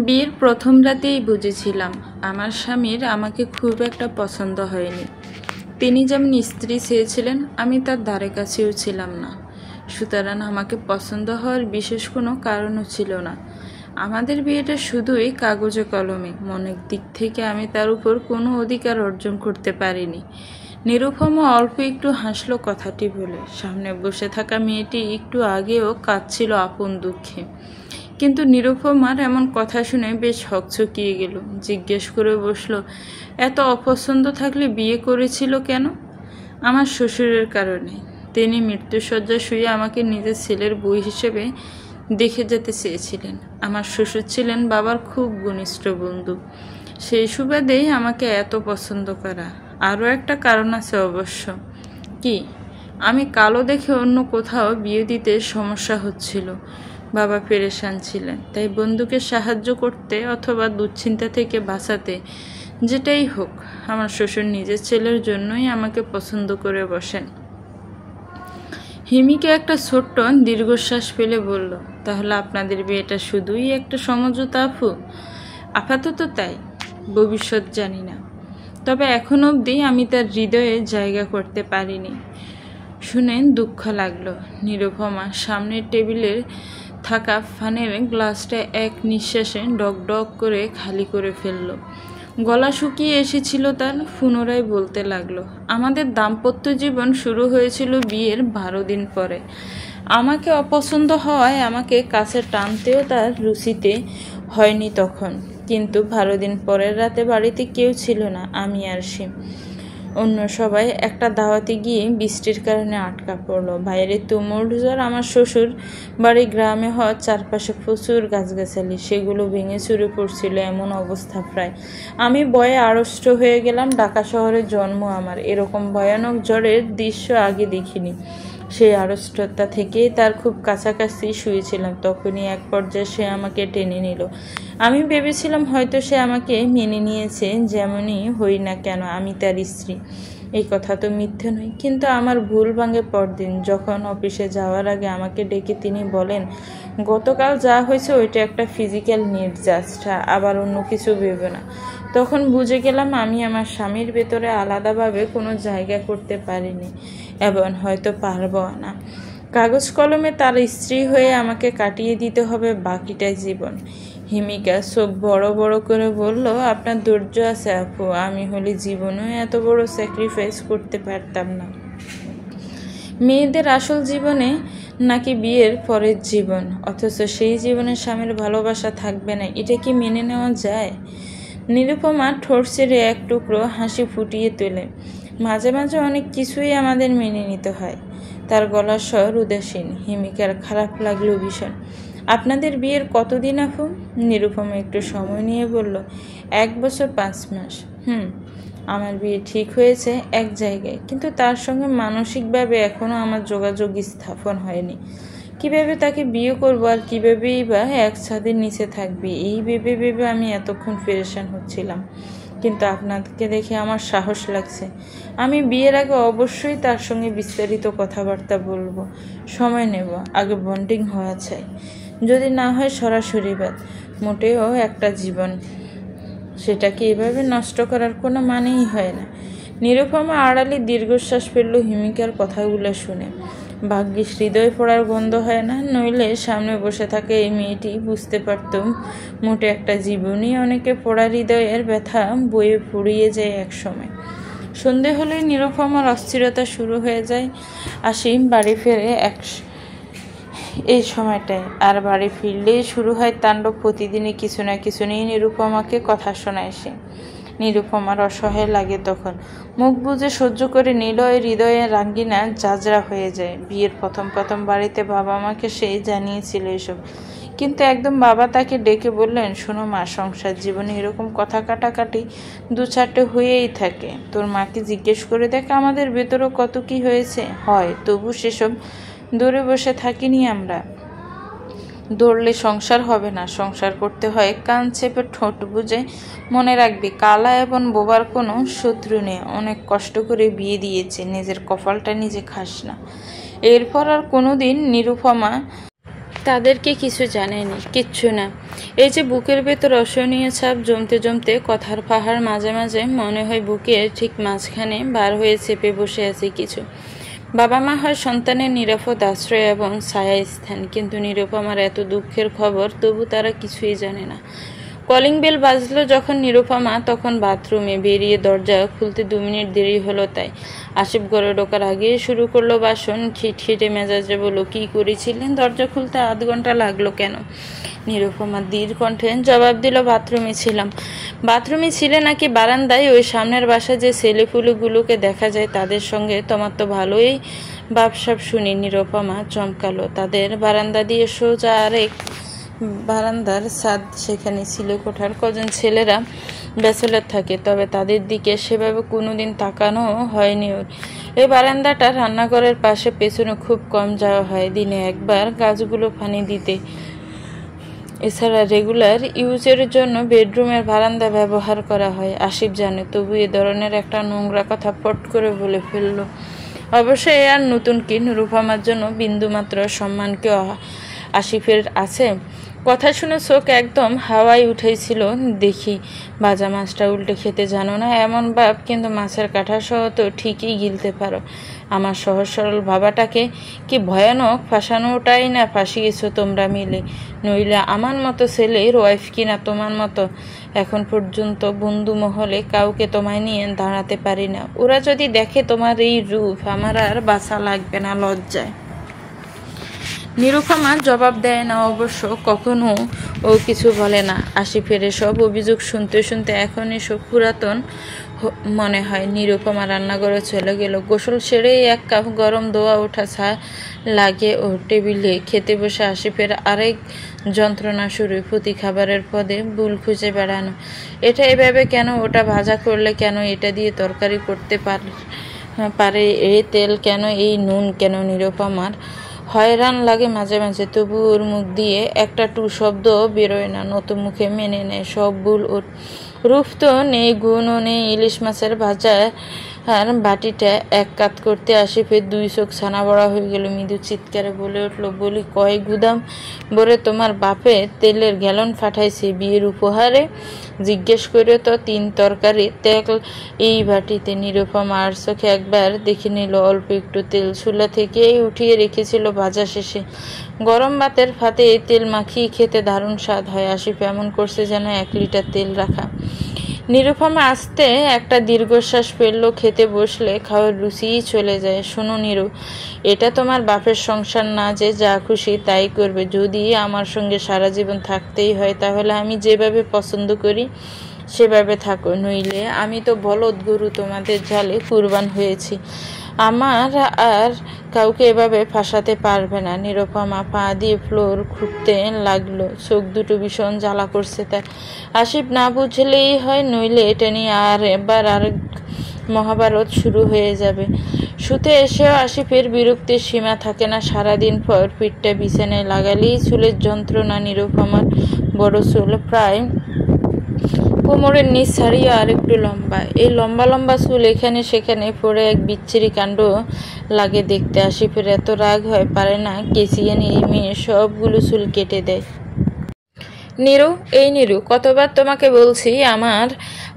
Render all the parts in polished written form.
বিয়ের প্রথম রাতেই বুঝেছিলাম আমার স্বামীর আমাকে খুব একটা পছন্দ হয়নি। তিনি যেমন স্ত্রী চেয়েছিলেন, আমি তার ধারে কাছেও ছিলাম না। সুতরাং আমাকে পছন্দ হওয়ার বিশেষ কোনো কারণও ছিল না। আমাদের বিয়েটা শুধুই কাগজে কলমে। মনের দিক থেকে আমি তার উপর কোনো অধিকার অর্জন করতে পারিনি। নিরুপমা অল্প একটু হাসলো কথাটি বলে। সামনে বসে থাকা মেয়েটি একটু আগেও কাঁদছিল আপন দুঃখে। কিন্তু নিরুপমার এমন কথা শুনে বেশ হকচকিয়ে গেল। জিজ্ঞেস করে বসলো, এত অপছন্দ থাকলে বিয়ে করেছিল কেন? আমার শ্বশুরের কারণে। তিনি মৃত্যুশয্যায় শুয়ে আমাকে নিজের ছেলের বউ হিসেবে দেখে যেতে চেয়েছিলেন। আমার শ্বশুর ছিলেন বাবার খুব ঘনিষ্ঠ বন্ধু। সেই সুবাদেই আমাকে এত পছন্দ করা। আরও একটা কারণ আছে অবশ্য। কি? আমি কালো দেখে অন্য কোথাও বিয়ে দিতে সমস্যা হচ্ছিল। বাবা পেরেশান ছিলেন, তাই বন্ধুকে সাহায্য করতে অথবা দুশ্চিন্তা থেকে বাঁচাতে, যেটাই হোক, আমার শ্বশুর নিজের ছেলের জন্যই আমাকে পছন্দ করে বসেন। হিমিকে একটা ছোট্ট দীর্ঘশ্বাস ফেলে বলল, তাহলে আপনাদের বিয়েটা শুধুই একটা সমঝোতা আপু? আপাতত তাই, ভবিষ্যৎ জানি না। তবে এখন অবধি আমি তার হৃদয়ে জায়গা করতে পারিনি। শুনে দুঃখ লাগলো। নিরুপমা সামনের টেবিলের থাকা পানির গ্লাসটা এক নিঃশ্বাসে ডক ডক করে খালি করে ফেলল। গলা শুকিয়ে এসেছিল তার। পুনরায় বলতে লাগলো, আমাদের দাম্পত্য জীবন শুরু হয়েছিল বিয়ের 12 দিন পরে। আমাকে অপছন্দ হওয়ায় আমাকে কাছে টানতেও তার রুচিতে হয়নি তখন। কিন্তু 12 দিন পরের রাতে বাড়িতে কেউ ছিল না, আমি আর সে। অন্য সবাই একটা দাওয়াতে গিয়ে বৃষ্টির কারণে আটকা পড়লো। বাইরে তুমুল ঝড়। আমার শ্বশুর বাড়ি গ্রামে হওয়ার চারপাশে প্রচুর গাছগাছালি, সেগুলো ভেঙে চুরে পড়ছিল। এমন অবস্থা প্রায় আমি ভয়ে আড়ষ্ট হয়ে গেলাম। ঢাকা শহরে জন্ম আমার, এরকম ভয়ানক ঝড়ের দৃশ্য আগে দেখিনি। সেই আড়ষ্টতা থেকেই তার খুব কাছাকাছি শুয়েছিলাম। তখনই এক পর্যায়ে সে আমাকে টেনে নিল। আমি ভেবেছিলাম হয়তো সে আমাকে মেনে নিয়েছে, যেমনই হই না কেন আমি তার স্ত্রী। এই কথা তো মিথ্যে নয়। কিন্তু আমার ভুল ভাঙে পরদিন, যখন অফিসে যাওয়ার আগে আমাকে ডেকে তিনি বলেন, গতকাল যা হয়েছে ওইটা একটা ফিজিক্যাল নিড, জাস্ট, আবার অন্য কিছু ভেবে না। তখন বুঝে গেলাম আমি আমার স্বামীর ভেতরে আলাদাভাবে কোনো জায়গা করতে পারিনি, এবং হয়তো পারবো না। কাগজ কলমে তার স্ত্রী হয়ে আমাকে কাটিয়ে দিতে হবে বাকিটা জীবন। হিমিকা চোখ বড় বড় করে বলল, আপনার ধৈর্য আছে আপু, আমি হলে জীবনেও এত বড় স্যাক্রিফাইস করতে পারতাম না। মেয়েদের আসল জীবনে নাকি বিয়ের পরের জীবন, অথচ সেই জীবনে স্বামীর ভালোবাসা থাকবে না, এটা কি মেনে নেওয়া যায়? নিরুপমা ঠোঁট ছেড়ে এক টুকরো হাসি ফুটিয়ে তোলে। মাঝে মাঝে অনেক কিছুই আমাদের মেনে নিতে হয়। তার গলার স্বর উদাসীন। হিমিকার খারাপ লাগলো ভীষণ। আপনাদের বিয়ের কতদিন আপু? নিরুপমা একটু সময় নিয়ে বলল, 1 বছর 5 মাস। আমার বিয়ে ঠিক হয়েছে এক জায়গায়, কিন্তু তার সঙ্গে মানসিকভাবে এখনও আমার যোগাযোগ স্থাপন হয়নি। কিভাবে তাকে বিয়ে করবো আর কিভাবেই বা এক ছাদের নিচে থাকবি, এই ভেবে ভেবে আমি এতক্ষণ পেরেশান হচ্ছিলাম। কিন্তু আপনাকে দেখে আমার সাহস লাগছে। আমি বিয়ের আগে অবশ্যই তার সঙ্গে বিস্তারিত কথাবার্তা বলবো। সময় নেব, আগে বন্ডিং হওয়া চাই। যদি না হয় সরাসরি বাদ। মোটেও একটা জীবন, সেটাকে এভাবে নষ্ট করার কোনো মানেই হয় না। নিরুপমা আড়ালে দীর্ঘশ্বাস ফেলল হিমিকার কথাগুলো শুনে। ভাগ্যিস হৃদয় পড়ার গন্ধ হয় না, নইলে সামনে বসে থাকে এই মেয়েটি বুঝতে পারতাম মোটে একটা জীবনই অনেকে পড়া হৃদয়ের ব্যথা বয়ে ফুরিয়ে যায় এক সময়। সন্ধে হলে নিরুপমার অস্থিরতা শুরু হয়ে যায়। আসিম বাড়ি ফেরে এই সময়টায়, আর বাড়ি ফিরলেই শুরু হয় তাণ্ডব। প্রতিদিনই কিছু না কিছু নিয়ে নিরুপমাকে কথা শোনায় সে। নিরুপমার অসহায় লাগে তখন। মুখ বুজে সহ্য করে নিলয় হৃদয়ের রাঙ্গিনা জাজরা হয়ে যায়। বিয়ের প্রথম বাড়িতে বাবা মাকে সেই জানিয়েছিল এসব, কিন্তু একদম বাবা তাকে ডেকে বললেন, শোনো মা, সংসার জীবনে এরকম কথা কাটাকাটি 2-4টে হয়েই থাকে। তোর মাকে জিজ্ঞেস করে দেখ আমাদের ভেতরও কত কি হয়েছে হয়, তবু সেসব দৌড়ে বসে থাকিনি আমরা। দৌড়লে সংসার হবে না, সংসার করতে হয় কান চেপে ঠোঁট বুঝে। মনে রাখবি, কালা এবং বোবার কোনো শত্রু নেই। অনেক কষ্ট করে বিয়ে দিয়েছে, নিজের কপালটা নিজে খাস না। এরপর আর কোনোদিন নিরুপমা তাদেরকে কিছু জানেনি, কিচ্ছু না। এই যে বুকের ভেতর অসহনীয় ছাপ জমতে জমতে কথার পাহাড়, মাঝে মাঝে মনে হয় বুকের ঠিক মাঝখানে বার হয়ে চেপে বসে আছে কিছু। বাবা মা হয় সন্তানের নিরাপদ আশ্রয় এবং ছায়া স্থান, কিন্তু নিরুপমার এত দুঃখের খবর তবু তারা কিছুই জানে না। কলিং বেল বাজলো যখন নিরুপমা তখন বাথরুমে, বেরিয়ে দরজা খুলতে 2 মিনিট দেরি হলো তাই। আসিফ ঘরে ঢোকার আগেই শুরু করলো বাসন, খিটখিটে মেজাজে বলল, কি করেছিলেন? দরজা খুলতে আধ ঘন্টা লাগলো কেন? নিরুপমা ধীর কণ্ঠে জবাব দিল, বাথরুমে ছিলাম। বাথরুমে ছিলে নাকি বারান্দায়? ওই সামনের বাসা যে ছেলেপুলেগুলোকে দেখা যায় তাদের সঙ্গে তোমার তো ভালোই ভাবসাব শুনি। নিরুপমা চমকালো। তাদের বারান্দা দিয়ে সোজা আরেক বারান্দার ছাদ, সেখানে ছিল কোঠার কজন ছেলেরা ব্যাচেলর থাকে, তবে তাদের দিকে সেভাবে কোনোদিন তাকানো হয়নি ওর। এই বারান্দাটা রান্নাঘরের পাশে, পেছনে খুব কম যাওয়া হয়, দিনে একবার গাছগুলো পানি দিতে। এছাড়া রেগুলার ইউজের জন্য বেডরুমের বারান্দা ব্যবহার করা হয়। আসিফ জানে, তবু এ ধরনের একটা নোংরা কথা পট করে বলে ফেলল। অবশ্যই আর নতুন কি, নিরুপমার জন্য বিন্দুমাত্র সম্মান কি আসিফের আছে? কথা শুনে চোখ একদম হাওয়ায় উঠেছিল। দেখি, ভাজা মাছটা উল্টে খেতে জানো না এমন ভাব, কিন্তু মাছের কাঁটা সহ তো ঠিকই গিলতে পারো। আমার সহজ সরল ভাবাটাকে কি ভয়ানক ফাঁসানোটাই না ফাঁসিয়েছো তোমরা মিলে। নইলে আমার মতো ছেলের ওয়াইফ কিনা তোমার মতো এখন পর্যন্ত বন্ধু মহলে কাউকে তোমায় নিয়ে দাঁড়াতে পারি না। ওরা যদি দেখে তোমার এই রূপ, আমার আর বাঁচা লাগবে না লজ্জায়। নিরুপমা জবাব দেয় না অবশ্য, কখনো ও কিছু বলে না। আসিফের এসব অভিযোগ শুনতে শুনতে এখন এসব পুরাতন মনে হয়। নিরুপমা রান্নাঘরে চলে গেল। গোসল সেরেই 1 কাপ গরম দোয়া ওঠা চা লাগে ও টেবিলে খেতে বসে আসিফের আরেক যন্ত্রণা শুরু, প্রতি খাবারের পদে ভুল খুঁজে বেড়ানো। এটা এভাবে কেন, ওটা ভাজা করলে কেন, এটা দিয়ে তরকারি করতে পারে, এই তেল কেন, এই নুন কেন। নিরুপমার হয়রান লাগে মাঝে মাঝে, তবু ওর মুখ দিয়ে একটা টু শব্দ বেরোয় না। নতুন মুখে মেনে নেয় সব ভুল ওর। রূপ তো নেই, গুণও নেই। ইলিশ মাছের ভাজা আর বাটিটা 1 কাত করতে আসিফের 2 চোখ ছানা বড়া হয়ে গেল। মৃদু চিৎকারে বলে উঠল, বলি কয় গুদাম ভরে তোমার বাপে তেলের গ্যালন ফাটাইছে বিয়ের উপহারে? জিজ্ঞেস করে তো 3 তরকারি তেল এই বাটিতে। নিরুপমা আর চোখে একবার দেখে নিল। অল্প একটু তেল চুলা থেকে উঠিয়ে রেখেছিল ভাজা শেষে। গরম ভাতের ফাতে এই তেল মাখিয়ে খেতে দারুণ স্বাদ হয়। আসিফ এমন করছে যেন 1 লিটার তেল রাখা। নিরুপমা আস্তে একটা দীর্ঘশ্বাস ফেললো। খেতে বসলে খাওয়ার রুচিই চলে যায়। শোনো নিরু, এটা তোমার বাপের সংসার না যে যা খুশি তাই করবে। যদি আমার সঙ্গে সারা জীবন থাকতেই হয়, তাহলে আমি যেভাবে পছন্দ করি সেভাবে থাকো, নইলে আমি তো বলদ গরু তোমাদের জালে কুরবান হয়েছি। আমার আর কাউকে এভাবে ফাঁসাতে পারবে না। নিরুপমা পা দিয়ে ফ্লোর খুঁড়তে লাগলো। চোখ দুটো ভীষণ জ্বালা করছে তার। আসিফ না বুঝলেই হয়, নইলে এটা নিয়ে আর এবার আরেক মহাভারত শুরু হয়ে যাবে। শুতে এসেও আসিফের বিরক্তির সীমা থাকে না। সারাদিন পর পিঠটা বিছানায় লাগালেই চুলের যন্ত্রণা। নিরুপমার বড় চুল, প্রায় কোমরের নিচ ছাড়িয়ে আর একটু লম্বা। এই লম্বা লম্বা চুল এখানে সেখানে পড়ে এক বিচ্ছিরি কাণ্ড লাগে দেখতে। আসিফের এত রাগ হয়, পারে না কেচিয়ে নিয়ে মেয়ে সবগুলো চুল কেটে দেয়। নিরু, এই নিরু, কতবার তোমাকে বলছি আমার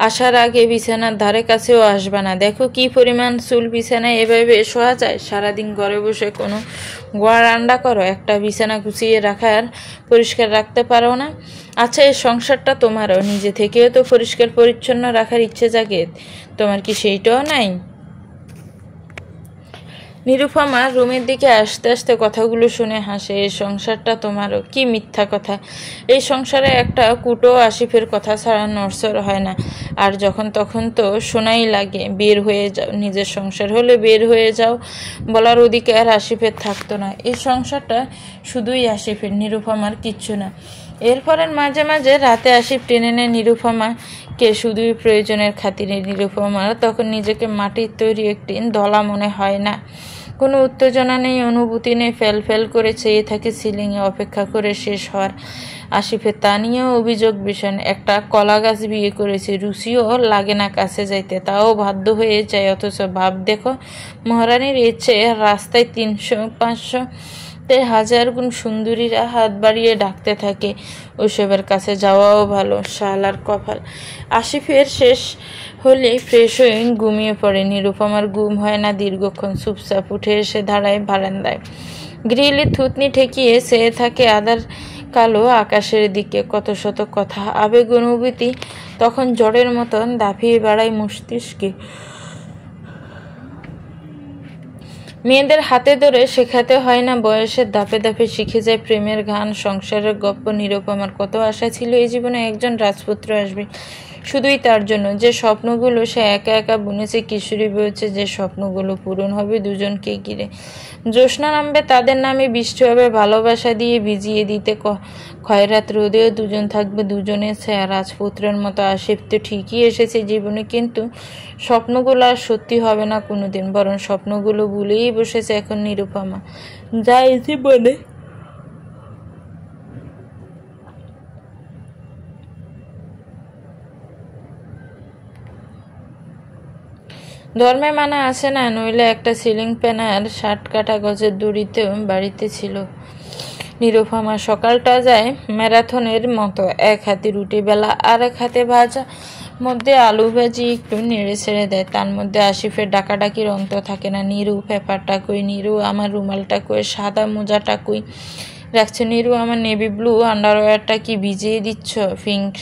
আসার আগে বিছানার ধারে কাছেও আসবা না। দেখো কি পরিমাণ চুল বিছানায় এভাবে শোয়া যায়। সারাদিন ঘরে বসে কোনো গোয়া রান্না করো, একটা বিছানা গুছিয়ে রাখার পরিষ্কার রাখতে পারো না? আচ্ছা, এই সংসারটা তোমারও, নিজে থেকেও তো পরিষ্কার পরিচ্ছন্ন রাখার ইচ্ছে জাগে, তোমার কি সেইটাও নাই? নিরুপমা রুমের দিকে আসতে আসতে কথাগুলো শুনে হাসে। এই সংসারটা তোমারও? কি মিথ্যা কথা! এই সংসারে একটা কুটো আসিফের কথা ছাড়া নড়চড় হয় না। আর যখন তখন তো শোনাই লাগে, বের হয়ে যাও, নিজের সংসার হলে বের হয়ে যাও বলার অধিকার আসিফের থাকতো না। এই সংসারটা শুধুই আসিফের, নিরুপমার কিচ্ছু না। এরপরে মাঝে মাঝে রাতে আসিফ টেনে নেয় নিরুপমাকে, শুধুই প্রয়োজনের খাতিরে। নিরুপমার তখন নিজেকে মাটির তৈরি একটি দলা মনে হয় না। কোনো উত্তেজনা নেই, অনুভূতি নেই, ফেল ফেল করে চেয়ে থাকে সিলিংয়ে, অপেক্ষা করে শেষ হওয়ার। আসিফের তা নিয়েও অভিযোগ ভীষণ। একটা কলা গাছ বিয়ে করেছে, রুচিও লাগে না কাছে যাইতে, তাও বাধ্য হয়ে যায়। অথচ ভাব দেখো, মহারানীর ইচ্ছে রাস্তায় 300-500 তাই হাজার গুণ সুন্দরীরা হাত বাড়িয়ে ডাকতে থাকে। ওসবের কাছে যাওয়াও ভালো, শালার কপাল। আসিফের শেষ হলে ফ্রেশ হয়ে ঘুমিয়ে পড়ে। নিরুপমার ঘুম হয় না দীর্ঘক্ষণ। চুপচাপ উঠে এসে দাঁড়ায় বারান্দায়। গ্রিলে থুতনি ঠেকিয়ে চেয়ে থাকে আধার কালো আকাশের দিকে। কত শত কথা, আবেগ, অনুভূতি তখন ঝড়ের মতন দাপিয়ে বেড়ায় মস্তিষ্কে। মেয়েদের হাতে ধরে শেখাতে হয় না, বয়সের ধাপে ধাপে শিখে যায় প্রেমের গান, সংসারের গপ্প। নিরুপমার কত আশা ছিল এই জীবনে একজন রাজপুত্র আসবে, শুধুই তার জন্য। যে স্বপ্নগুলো সে একা একা বুনেছে, কিশোরী বয়েছে, যে স্বপ্নগুলো পূরণ হবে দুজনকে ঘিরে। জ্যোৎস্না নামবে, তাদের নামে বৃষ্টি হবে, ভালোবাসা দিয়ে ভিজিয়ে দিতে খয়রাত রোদেও দুজন থাকবে, দুজনের ছায়া। রাজপুত্রের মতো আসিফ তো ঠিকই এসেছে জীবনে, কিন্তু স্বপ্নগুলো আর সত্যি হবে না কোনোদিন, বরং স্বপ্নগুলো ভুলেই বসেছে এখন নিরুপমা। যাই জীবনে ধর্মে মানা আছে না, নইলে একটা সিলিং ফ্যান আর 60 কাটা গজের দড়িতেও বাড়িতে ছিল। নিরুপমা সকালটা যায় ম্যারাথনের মতো। এক হাতে রুটি বেলা, আর এক হাতে ভাজা, মধ্যে আলু ভাজি একটু নেড়ে ছেড়ে দেয়। তার মধ্যে আসিফের ডাকাডাকির অন্ত থাকে না। নিরু, পেপারটা কই? নিরু, আমার রুমালটা কই? সাদা মোজাটা কই রাখছো? নিরু, আমার নেভি ব্লু আন্ডারওয়্যারটা কি ভিজিয়ে দিচ্ছ? পিঙ্ক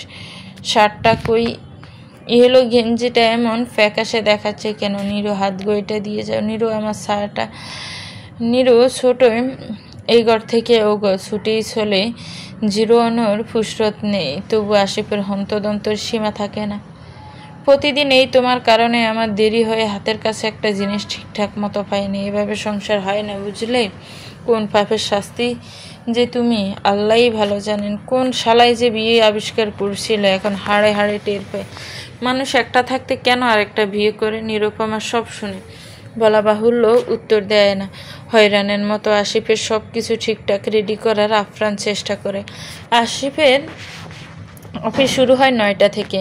শার্টটা কই? ইয়েলো গেঞ্জিটা এমন ফ্যাকাশে দেখাচ্ছে কেন? নিরু, হাত গইটা দিয়ে যাও। নিরু, আমার শার্টটা। নিরু ছোট এই ঘর থেকে ও ঘর ছুটেই চলে, জিরোনোর ফুসরত নেই। তবু আসিফের হন্তদন্তর সীমা থাকে না। প্রতিদিন এই তোমার কারণে আমার দেরি হয়ে হাতের কাছে একটা জিনিস ঠিকঠাক মতো পাইনি। এভাবে সংসার হয় না, বুঝলে? কোন পাপের শাস্তি যে তুমি আল্লাহই ভালো জানেন। কোন শালাই যে বিয়ে আবিষ্কার করছিল, এখন হাড়ে হাড়ে টের পায়। মানুষ একটা থাকতে কেন আরেকটা বিয়ে করে? নিরুপমা সব শুনে, বলা বাহুল্য উত্তর দেয় না। হয়রানের মতো আসিফের সব কিছু ঠিকঠাক রেডি করার আপ্রাণ চেষ্টা করে। আসিফের অফিস শুরু হয় 9টা থেকে।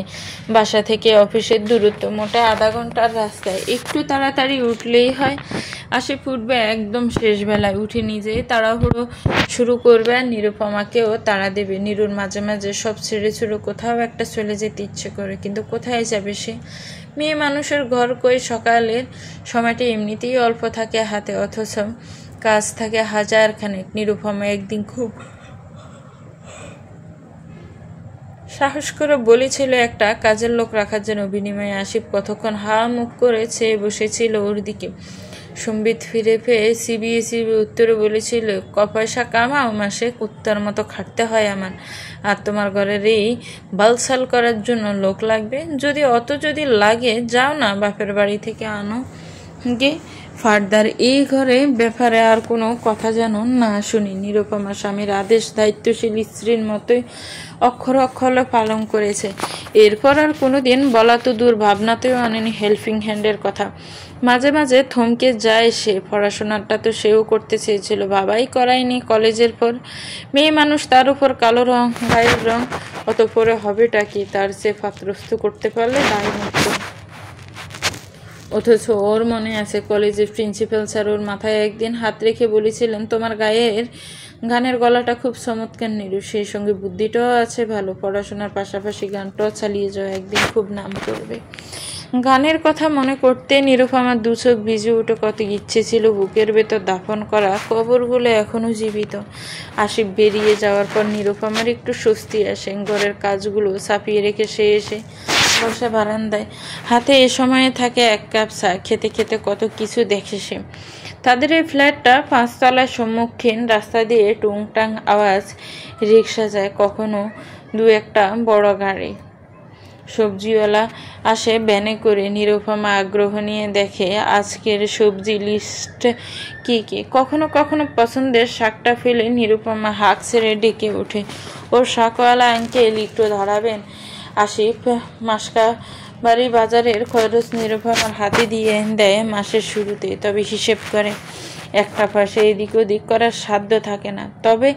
বাসা থেকে অফিসের দূরত্ব মোটা আধা ঘন্টার রাস্তায়। একটু তাড়াতাড়ি উঠলেই হয়। আসিফ উঠবে একদম শেষ বেলায়। উঠে নিজেই তাড়াহুড়ো শুরু করবে আর নিরুপমাকেও তাড়া দেবে। নিরুর মাঝে মাঝে সব ছেড়ে ছুড়ে কোথাও একটা চলে যেতে ইচ্ছে করে, কিন্তু কোথায় যাবে সে? মেয়ে মানুষের ঘর কই? সকালের সময়টা এমনিতেই অল্প থাকে হাতে, অথচ কাজ থাকে হাজারখানেক। নিরুপমা একদিন খুব সাহস করে বলেছিল একটা কাজের লোক রাখার জন্য। বিনিময়ে আসিফ কতক্ষণ হা মুখ করে চেয়ে বসেছিল ওর দিকে। সম্বিত ফিরে পেয়ে সিবিএসই উত্তরে বলেছিল, পয়সা কামাও, মাসে কুত্তার মতো খাটতে হয় আমার। আর তোমার ঘরের এই বালসাল করার জন্য লোক লাগবে? যদি লাগে, যাও না বাপের বাড়ি থেকে আনো গে। ফার্দার এই ঘরে ব্যাপারে আর কোনো কথা যেন না শুনি। নিরুপমা স্বামীর আদেশ দায়িত্বশীল স্ত্রীর মতোই অক্ষর অক্ষরে পালন করেছে। এরপর আর কোনোদিন বলা তো দূর, ভাবনাতেও আনেনি হেল্পিং হ্যান্ডের কথা। মাঝে মাঝে থমকে যায় সে। পড়াশোনাটা তো সেও করতে চেয়েছিল, বাবাই করায়নি। কলেজের পর মেয়ে মানুষ, তার উপর কালো রং, গায়ের রং, অত পরে হবেটা কি? তার চেয়ে পাত্রস্থ করতে পারলে দায় মুক্ত। অথচ ওর মনে আছে কলেজের প্রিন্সিপাল স্যার ওর মাথায় একদিন হাত রেখে বলেছিলেন, তোমার গানের গলাটা খুব চমৎকার নিরু, সেই সঙ্গে বুদ্ধিটাও আছে ভালো। পড়াশোনার পাশাপাশি গানটাও চালিয়ে যাও, একদিন খুব নাম করবে। গানের কথা মনে করতে নিরুপমার দু চোখ ভিজে উঠে। কত ইচ্ছে ছিল বুকের ভেতর দাফন করা কবরগুলো এখনো জীবিত। আসিফ বেরিয়ে যাওয়ার পর নিরুপমার একটু স্বস্তি আসে। ঘরের কাজগুলো চাপিয়ে রেখে সে এসে বসে বারান্দায়। হাতে এ সময়ে থাকে 1 কাপ চা। খেতে খেতে কত কিছু দেখে সে। তাদের এই ফ্ল্যাটটা 5 তলার সম্মুখীন। রাস্তা দিয়ে টুংটাং আওয়াজ রিক্সা যায়, কখনো 2-1টা বড় গাড়ি। সবজিওয়ালা আসে ভ্যানে করে। নিরুপমা আগ্রহ নিয়ে দেখে আজকের সবজি লিস্ট কি কি। কখনো কখনো পছন্দের শাকটা ফেলে নিরুপমা হাঁক ছেড়ে ডেকে ওঠে, ওর শাকওয়ালা আঙ্কেল একটু ধরাবেন? আসিফ মাসকাবাড়ি বাজারের খরচ নিরুপমার হাতে দিয়ে দেয় মাসের শুরুতে। তবে হিসেব করে, একটা পাশে এদিক ওদিক করার সাধ্য থাকে না। তবে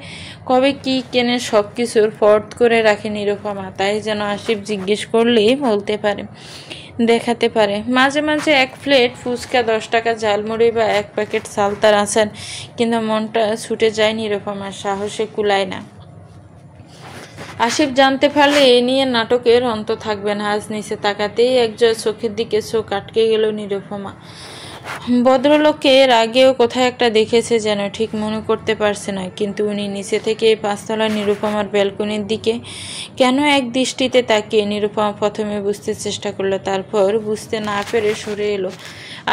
কবে কি কেনে সব কিছুর ফর্দ করে রাখে নিরুপমা, তাই যেন আসিফ জিজ্ঞেস করলেই বলতে পারে। দেখাতে পারে। মাঝে মাঝে 1 প্লেট ফুচকা, 10 টাকা ঝালমুড়ি বা 1 প্যাকেট সালতার আছেন, কিন্তু মনটা ছুটে যায় নিরুপমার, সাহসে কুলায় না। আসিফ জানতে পারলে এ নিয়ে নাটকের অন্ত থাকবে না। আজ নিচে তাকাতেই একজোড় চোখের দিকে চোখ আটকে গেল নিরুপমা। ভদ্রলোককে এর আগেও কোথায় একটা দেখেছে যেন, ঠিক মনে করতে পারছে না, কিন্তু উনি নিচে থেকে 5তলা নিরুপমার ব্যালকনির দিকে কেন এক দৃষ্টিতে তাকিয়ে। নিরুপমা প্রথমে বুঝতে চেষ্টা করলো, তারপর বুঝতে না পেরে সরে এলো।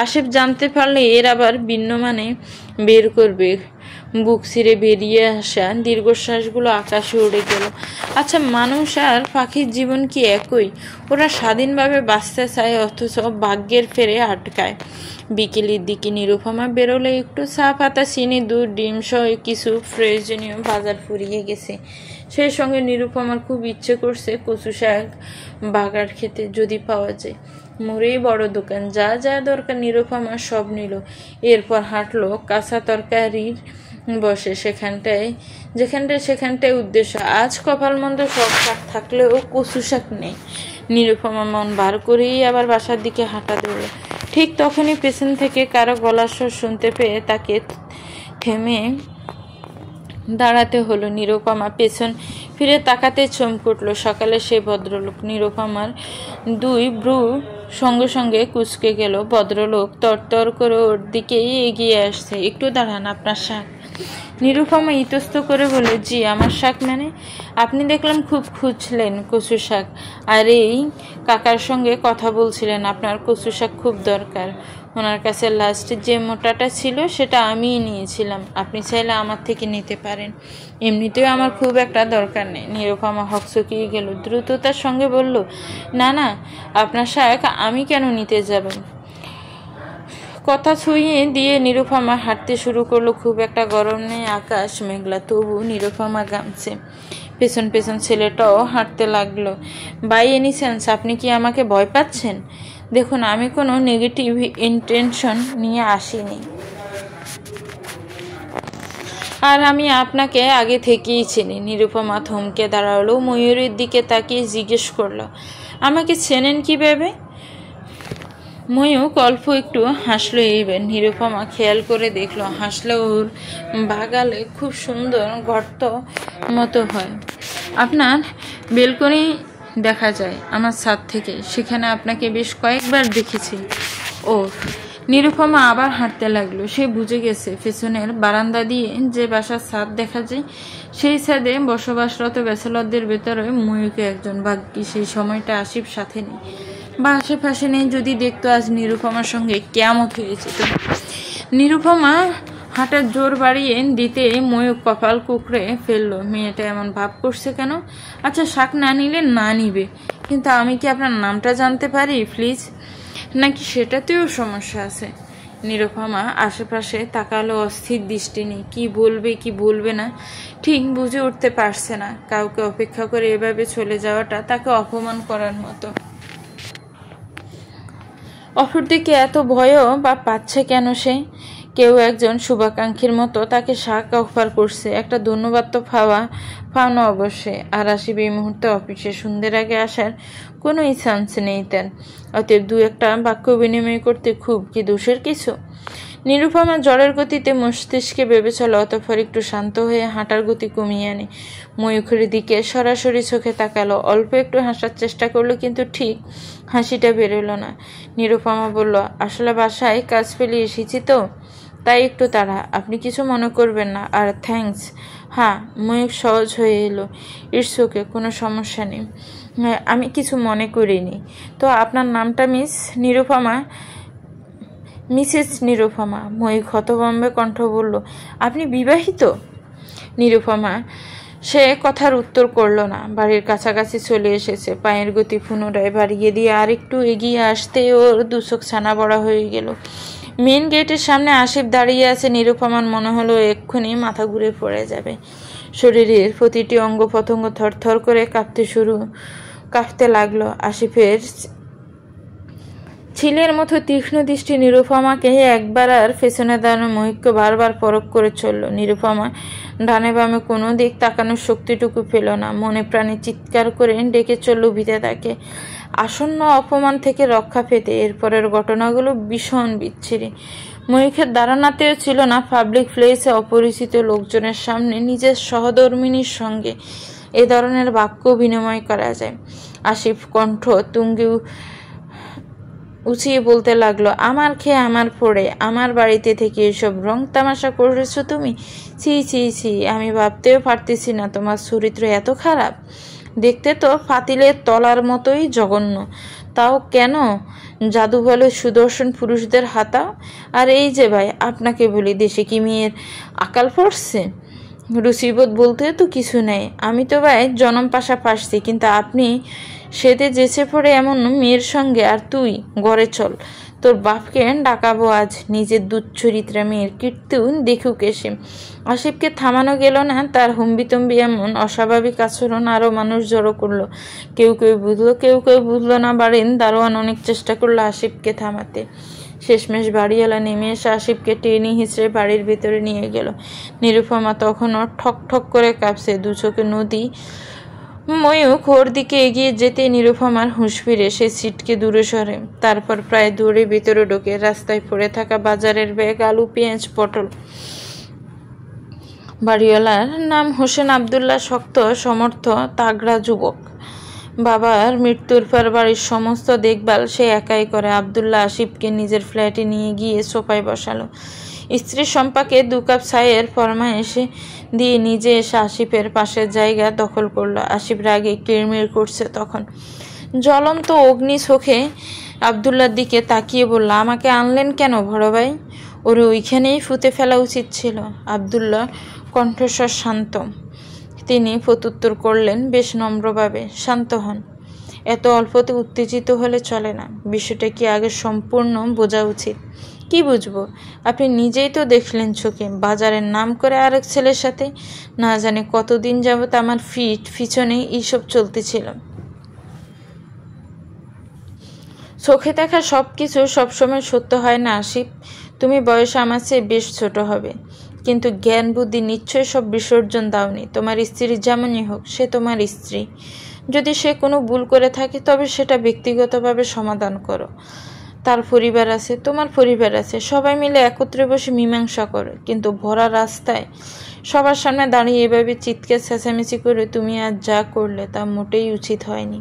আসিফ জানতে পারলে এর আবার ভিন্ন মানে বের করবে। বুক ছিঁড়ে বেরিয়ে আসা দীর্ঘশ্বাসগুলো আকাশে উড়ে গেল। আচ্ছা, মানুষ আর পাখির জীবন কি একই? ওরা স্বাধীনভাবে বাঁচতে চায়, অথচ ভাগ্যের ফেরে আটকায়। বিকেলের দিকে নিরুপমা বেরোলে একটু চা পাতা, চিনি, দুধ, ডিম সহ কিছু প্রয়োজনীয় বাজার ফুরিয়ে গেছে। সেই সঙ্গে নিরুপমার খুব ইচ্ছে করছে কচু শাক বাগার খেতে, যদি পাওয়া যায়। মোড়েই বড় দোকান, যা যা দরকার নিরুপমা সব নিল। এরপর হাঁটলো কাঁচা তরকারির বসে, সেখানটায় উদ্দেশ্য। আজ কপাল মন্দ, সব শাক থাকলেও কচু শাক নেই। নিরুপমা মন বার করেই আবার বাসার দিকে হাঁটা দিল। ঠিক তখনই পেছন থেকে কারো গলার স্বর শুনতে পেয়ে তাকে থেমে দাঁড়াতে হলো। নিরুপমা পেছন ফিরে তাকাতে চমকে উঠল। সকালে সেই ভদ্রলোক। নিরুপমার 2 ভ্রু সঙ্গে সঙ্গে কুঁচকে গেল। ভদ্রলোক তরতর করে ওর দিকেই এগিয়ে আসছে। একটু দাঁড়ান, আপনার শাক। নিরুপমা ইতস্ত করে বলল, জি, আমার শাক মানে? আপনি দেখলাম খুব খুঁজলেন কচু শাক, আর এই কাকার সঙ্গে কথা বলছিলেন। আপনার কচু শাক খুব দরকার। ওনার কাছে লাস্ট যে মোটাটা ছিল সেটা আমিই নিয়েছিলাম। আপনি চাইলে আমার থেকে নিতে পারেন। এমনিতেও আমার খুব একটা দরকার নেই। নিরুপমা হকচকিয়ে গেল। দ্রুততার সঙ্গে বলল, না না, আপনার শাক আমি কেন নিতে যাবেন? কথা ছুঁয়ে দিয়ে নিরুপমা হাঁটতে শুরু করলো। খুব একটা গরম নেই, আকাশ মেঘলা, তবু নিরুপমা গামছে। পেছন পেছন ছেলেটাও হাঁটতে লাগলো। বাই এনি সেন্স, আপনি কি আমাকে ভয় পাচ্ছেন? দেখুন, আমি কোনো নেগেটিভ ইন্টেনশন নিয়ে আসিনি, আর আমি আপনাকে আগে থেকেই চিনি। নিরুপমা থমকে দাঁড়ালো, ময়ূরের দিকে তাকিয়ে জিজ্ঞেস করলো, আমাকে চেনেন কিভাবে? ময়ূক অল্প একটু হাসলো। এইবার নিরুপমা খেয়াল করে দেখলো, হাসলে ওর বাগালে খুব সুন্দর গর্ত মতো হয়। আপনার বেলকনি দেখা যায় আমার ছাদ থেকে, সেখানে আপনাকে বেশ কয়েকবার দেখেছি। ও, নিরুপমা আবার হাঁটতে লাগলো। সে বুঝে গেছে পেছনের বারান্দা দিয়ে যে বাসার ছাদ দেখা যায়, সেই ছাদে বসবাসরত ব্যাচেলরদের ভেতরে ময়ূকে একজন। ভাগ্যি সেই সময়টা আসিফ সাথে নেই বা আশেপাশে নেই। যদি দেখতো আজ নিরুপমার সঙ্গে কেয়ামত হয়ে যেত। নিরুপমা হাঁটার জোর বাড়িয়ে দিতে ময়ূক কপাল কুকড়ে ফেললো। মেয়েটা এমন ভাব করছে কেন? আচ্ছা, শাক না নিলে না নিবে, কিন্তু আমি কি আপনার নামটা জানতে পারি প্লিজ? নাকি সেটাতেও সমস্যা আছে? নিরুপমা আশেপাশে তাকালো, অস্থির দৃষ্টি নেই। কি বলবে কি বলবে না ঠিক বুঝে উঠতে পারছে না। কাউকে অপেক্ষা করে এভাবে চলে যাওয়াটা তাকে অপমান করার মতো। অপরদিকে এত ভয়ও বা পাচ্ছে কেন সে? কেউ একজন শুভাকাঙ্ক্ষীর মতো তাকে শাক অফার করছে, একটা ধন্যবাদ তো পাওনা অবশ্যই। আর আসিব এই মুহূর্তে অফিসে, সন্ধ্যের আগে আসার কোনো চান্স নেই তার। অতএব 2-1 বাক্য বিনিময় করতে খুব কি দোষের কিছু? নিরুপমা জ্বরের গতিতে মস্তিষ্কে ভেবে চলে, অতঃপর একটু শান্ত হয়ে হাঁটার গতি কমিয়ে আনে। ময়ূখের দিকে সরাসরি চোখে তাকালো, অল্প একটু হাসার চেষ্টা করলো, কিন্তু ঠিক হাসিটা বেরোলো না। নিরুপমা বলল, আসলে বাসায় কাজ ফেলে এসেছি তো, তাই একটু তাড়া। আপনি কিছু মনে করবেন না, আর থ্যাঙ্কস। হ্যাঁ, ময়ূক সহজ হয়ে এলো। ইটস ওকে, কোনো সমস্যা নেই, আমি কিছু মনে করিনি। তো আপনার নামটা নিরুপমা? মিসেস নিরুপমা। ময়ূক হতভম্বে কণ্ঠ বলল, আপনি বিবাহিত? নিরুপমা সে কথার উত্তর করল না। বাড়ির কাছাকাছি চলে এসেছে। পায়ের গতি পুনরায় বাড়িয়ে দিয়ে আর একটু এগিয়ে আসতে ওর 2 চোখ ছানা বড়া হয়ে গেল। মেন গেটের সামনে আসিফ দাঁড়িয়ে আছে। নিরুপমার মনে হলো এক্ষুনি মাথা ঘুরে পড়ে যাবে। শরীরের প্রতিটি অঙ্গ প্রত্যঙ্গ থরথর করে কাঁপতে লাগলো। আসিফের ছিলের মতো তীক্ষ্ণ দৃষ্টি নিরুপমাকে একবার আর পেছনে দাঁড়ানো মহিককে বারবার পরখ করে চলল। নিরুপমা ডানে বামে কোনো দিক তাকানোর শক্তিটুকু পেল না। মনে প্রাণে চিৎকার করে ডেকে চলল ভিতে তাকে আসন্ন অপমান থেকে রক্ষা পেতে। এরপরের ঘটনাগুলো ভীষণ বিচ্ছিরি। মহিকের দাঁড়ানাতেও ছিল না পাবলিক প্লেসে অপরিচিত লোকজনের সামনে নিজের সহধর্মিনীর সঙ্গে এ ধরনের বাক্য বিনিময় করা যায়। আসিফ কণ্ঠ তুঙ্গে উঁচিয়ে বলতে লাগলো, আমার খেয়ে আমার পড়ে আমার বাড়িতে থেকে এসব রং তামাশা করেছো তুমি? ছি ছি ছি, আমি ভাবতেও পারতেছি না তোমার চরিত্র এত খারাপ। দেখতে তো ফাতিলের তলার মতোই জঘন্য, তাও কেন জাদু বলে সুদর্শন পুরুষদের হাতাও? আর এই যে ভাই, আপনাকে বলি, দেশে কি মেয়ের আকাল পড়ছে? রুচিবোধ বলতে তো কিছু নেই। আমি তো ভাই জনম পাশা পাশছি, কিন্তু আপনি সেতে যেচে পড়ে এমন মেয়ের সঙ্গে। আর তুই ঘরে চল, তোর বাপকে ডাকাবো আজ। নিজের দুচ্চরিত্রা মেয়ের কীর্তিও দেখুক এসে। আসিফকে থামানো গেল না। তার হম্বিতম্বি এমন অস্বাভাবিক আচরণ আরও মানুষ জড়ো করলো। কেউ কেউ বুঝলো, কেউ কেউ বুঝলো না। বাড়ির দারোয়ান অনেক চেষ্টা করলো আসিফকে থামাতে। শেষমেশ বাড়িওয়ালা নেমে এসে আসিফকে টেনে হিঁচড়ে বাড়ির ভিতরে নিয়ে গেল। নিরুপমা তখনও ঠক ঠক করে কাঁপছে, দু চোখে নদী। ময়ূক ওর দিকে এগিয়ে যেতে নিরুপমার হুঁশ ফিরে সে সিটকে দূরে সরে। তারপর প্রায় দৌড়ে ভিতরে ঢোকে। রাস্তায় পড়ে থাকা বাজারের ব্যাগ, আলু, পেঁয়াজ, পটল। বাড়িওয়ালার নাম হোসেন আবদুল্লাহ, শক্ত সমর্থ তাগড়া যুবক। বাবার মৃত্যুর পর বাড়ির সমস্ত দেখভাল সে একাই করে। আবদুল্লাহ আসিফকে নিজের ফ্ল্যাটে নিয়ে গিয়ে সোফায় বসালো। স্ত্রী শম্পাকে 2 কাপ চায়ের ফরমায়েশে দিয়ে নিজে এসে আসিফের পাশের জায়গা দখল করলো। আসিফ রাগে কিরমির করছে তখন। জ্বলন্ত অগ্নি চোখে আবদুল্লার দিকে তাকিয়ে বলল, আমাকে আনলেন কেন বড় ভাই? ওরে ওইখানেই ফুতে ফেলা উচিত ছিল। আবদুল্লাহ কণ্ঠস্বর শান্ত। তিনি প্রত্যুত্তর করলেন বেশ নম্রভাবে, শান্ত হন। এত অল্পতে উত্তেজিত হলে চলে না। বিষয়টা কি আগে সম্পূর্ণ বোঝা উচিত। কি বুঝবো? আপনি নিজেই তো দেখলেন চোখে, বাজারের নাম করে আরেক ছেলের সাথে। না জানি কতদিন যাবত আমার পিছনে এইসব চলতেছিল। চোখে দেখা সব কিছু সবসময় সত্য হয় না আসিফ। তুমি বয়সে আমার চেয়ে বেশ ছোট হবে, কিন্তু জ্ঞান বুদ্ধি নিশ্চয়ই সব বিসর্জন দাওনি। তোমার স্ত্রী যেমনই হোক, সে তোমার স্ত্রী। যদি সে কোনো ভুল করে থাকে তবে সেটা ব্যক্তিগতভাবে সমাধান করো। তার পরিবার আছে, তোমার পরিবার আছে, সবাই মিলে একত্রে বসে মীমাংসা করো। কিন্তু ভরা রাস্তায় সবার সামনে দাঁড়িয়ে এভাবে চিৎকার চেঁচামেচি করে তুমি আজ যা করলে তা মোটেই উচিত হয়নি।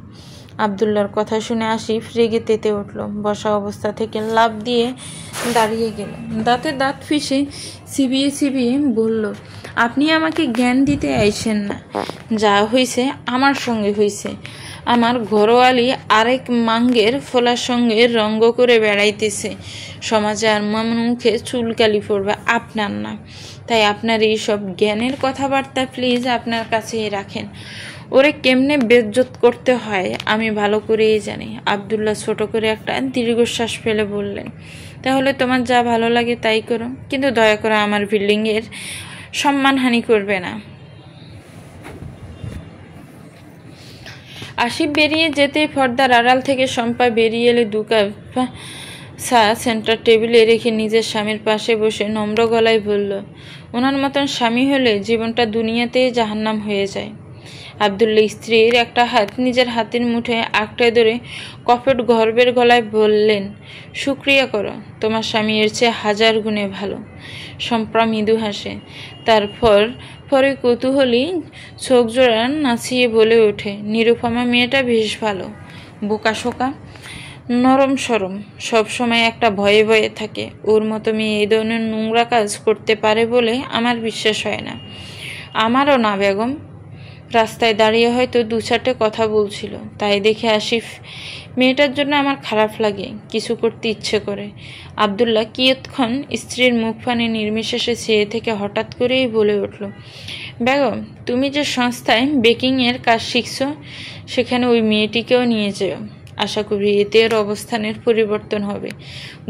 আবদুল্লার কথা শুনে আসিফ রেগে তেতে উঠল। বসা অবস্থা থেকে লাফ দিয়ে দাঁড়িয়ে গেল। দাঁতে দাঁত ফিসে চিবিয়ে চিবিয়ে বলল, আপনি আমাকে জ্ঞান দিতে আইছেন না। যা হয়েছে আমার সঙ্গে হয়েছে। আমার ঘরোয়ালি আরেক মাঙ্গের ফোলার সঙ্গে রঙ্গ করে বেড়াইতেছে। সমাজে আর মুখে চুলকালি পড়বে, আপনার না। তাই আপনার এইসব জ্ঞানের কথাবার্তা প্লিজ আপনার কাছেই রাখেন। ওরে কেমনে বেজ্জত করতে হয় আমি ভালো করেই জানি। আবদুল্লাহ ছোট করে একটা দীর্ঘশ্বাস ফেলে বললেন, তাহলে তোমার যা ভালো লাগে তাই করো, কিন্তু দয়া করে আমার বিল্ডিংয়ের সম্মানহানি করবে না। আসিফ বেরিয়ে যেতেই পর্দার আড়াল থেকে শম্পা বেরিয়ে এলে 2 কাপ চা সেন্টার টেবিলে রেখে নিজের স্বামীর পাশে বসে নম্র গলায় বলল, ওনার মতন স্বামী হলে জীবনটা দুনিয়াতেই জাহান্নাম হয়ে যায়। আবদুল্লাহ স্ত্রীর একটা হাত নিজের হাতের মুঠোয় আঁকড়ে ধরে কপট গর্বের গলায় বললেন, শুক্রিয়া করো, তোমার স্বামী এর চেয়ে 1000 গুণে ভালো। শম্পা মৃদু হাসে। তারপর পরে কৌতূহলী চোখ জোড়া নাচিয়ে বলে ওঠে, নিরুপমা মেয়েটা বেশ ভালো, বোকাশোকা, নরম সরম, সবসময় একটা ভয়ে ভয়ে থাকে। ওর মতো মেয়ে এই ধরনের নোংরা কাজ করতে পারে বলে আমার বিশ্বাস হয় না। আমারও না বেগম। রাস্তায় দাঁড়িয়ে হয়তো 2-4টে কথা বলছিল, তাই দেখে আসিফ মেয়েটার জন্য আমার খারাপ লাগে, কিছু করতে ইচ্ছে করে। আবদুল্লাহ কিয়ৎক্ষণ স্ত্রীর মুখ পানে নির্বিশেষে চেয়ে থেকে হঠাৎ করেই বলে উঠল, বেগম, তুমি যে সংস্থায় বেকিংয়ের কাজ শিখছো সেখানে ওই মেয়েটিকেও নিয়ে যেও। আশা করি এতে এর অবস্থানের পরিবর্তন হবে,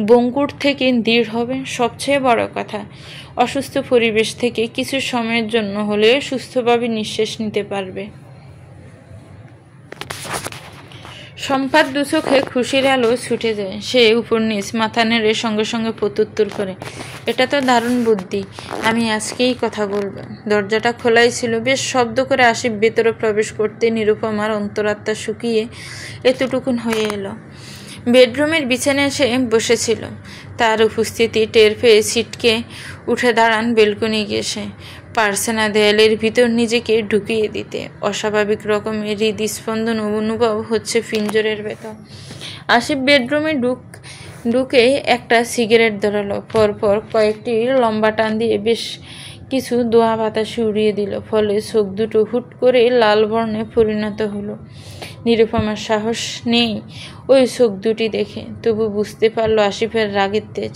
বঙ্কুর থেকে দৃঢ় হবে। সবচেয়ে বড় কথা, অসুস্থ পরিবেশ থেকে কিছু সময়ের জন্য হলেও সুস্থভাবে নিঃশ্বাস নিতে পারবে। সম্পাদ দু চোখে খুশির আলো ছুটে যায়। সে উপর নিচ মাথা নেড়ে সঙ্গে সঙ্গে প্রত্যুত্তর করে, এটা তো দারুণ বুদ্ধি, আমি আজকেই কথা বলবো। দরজাটা খোলাই ছিল। বেশ শব্দ করে আসিফ ভেতরে প্রবেশ করতে নিরুপমার অন্তরাত্মা শুকিয়ে এতটুকুন হয়ে এলো। বেডরুমের বিছানায় এসে বসেছিল। তার উপস্থিতি টের পেয়ে ছিটকে উঠে দাঁড়ান বেলকনি গেছে। পারছে না দেয়ালের ভিতর নিজেকে ঢুকিয়ে দিতে। অস্বাভাবিক রকমের হৃদস্পন্দন অনুভব হচ্ছে পিঞ্জরের ভেতর। আসিফ বেডরুমে ঢুকে একটা সিগারেট ধরালো। পরপর কয়েকটি লম্বা টান দিয়ে বেশ কিছু দোয়া বাতাসে উড়িয়ে দিল। ফলে চোখ দুটো হুট করে লাল বর্ণে পরিণত হলো। নিরুপমার সাহস নেই ওই চোখ দুটি দেখে, তবু বুঝতে পারল আসিফের রাগের তেজ।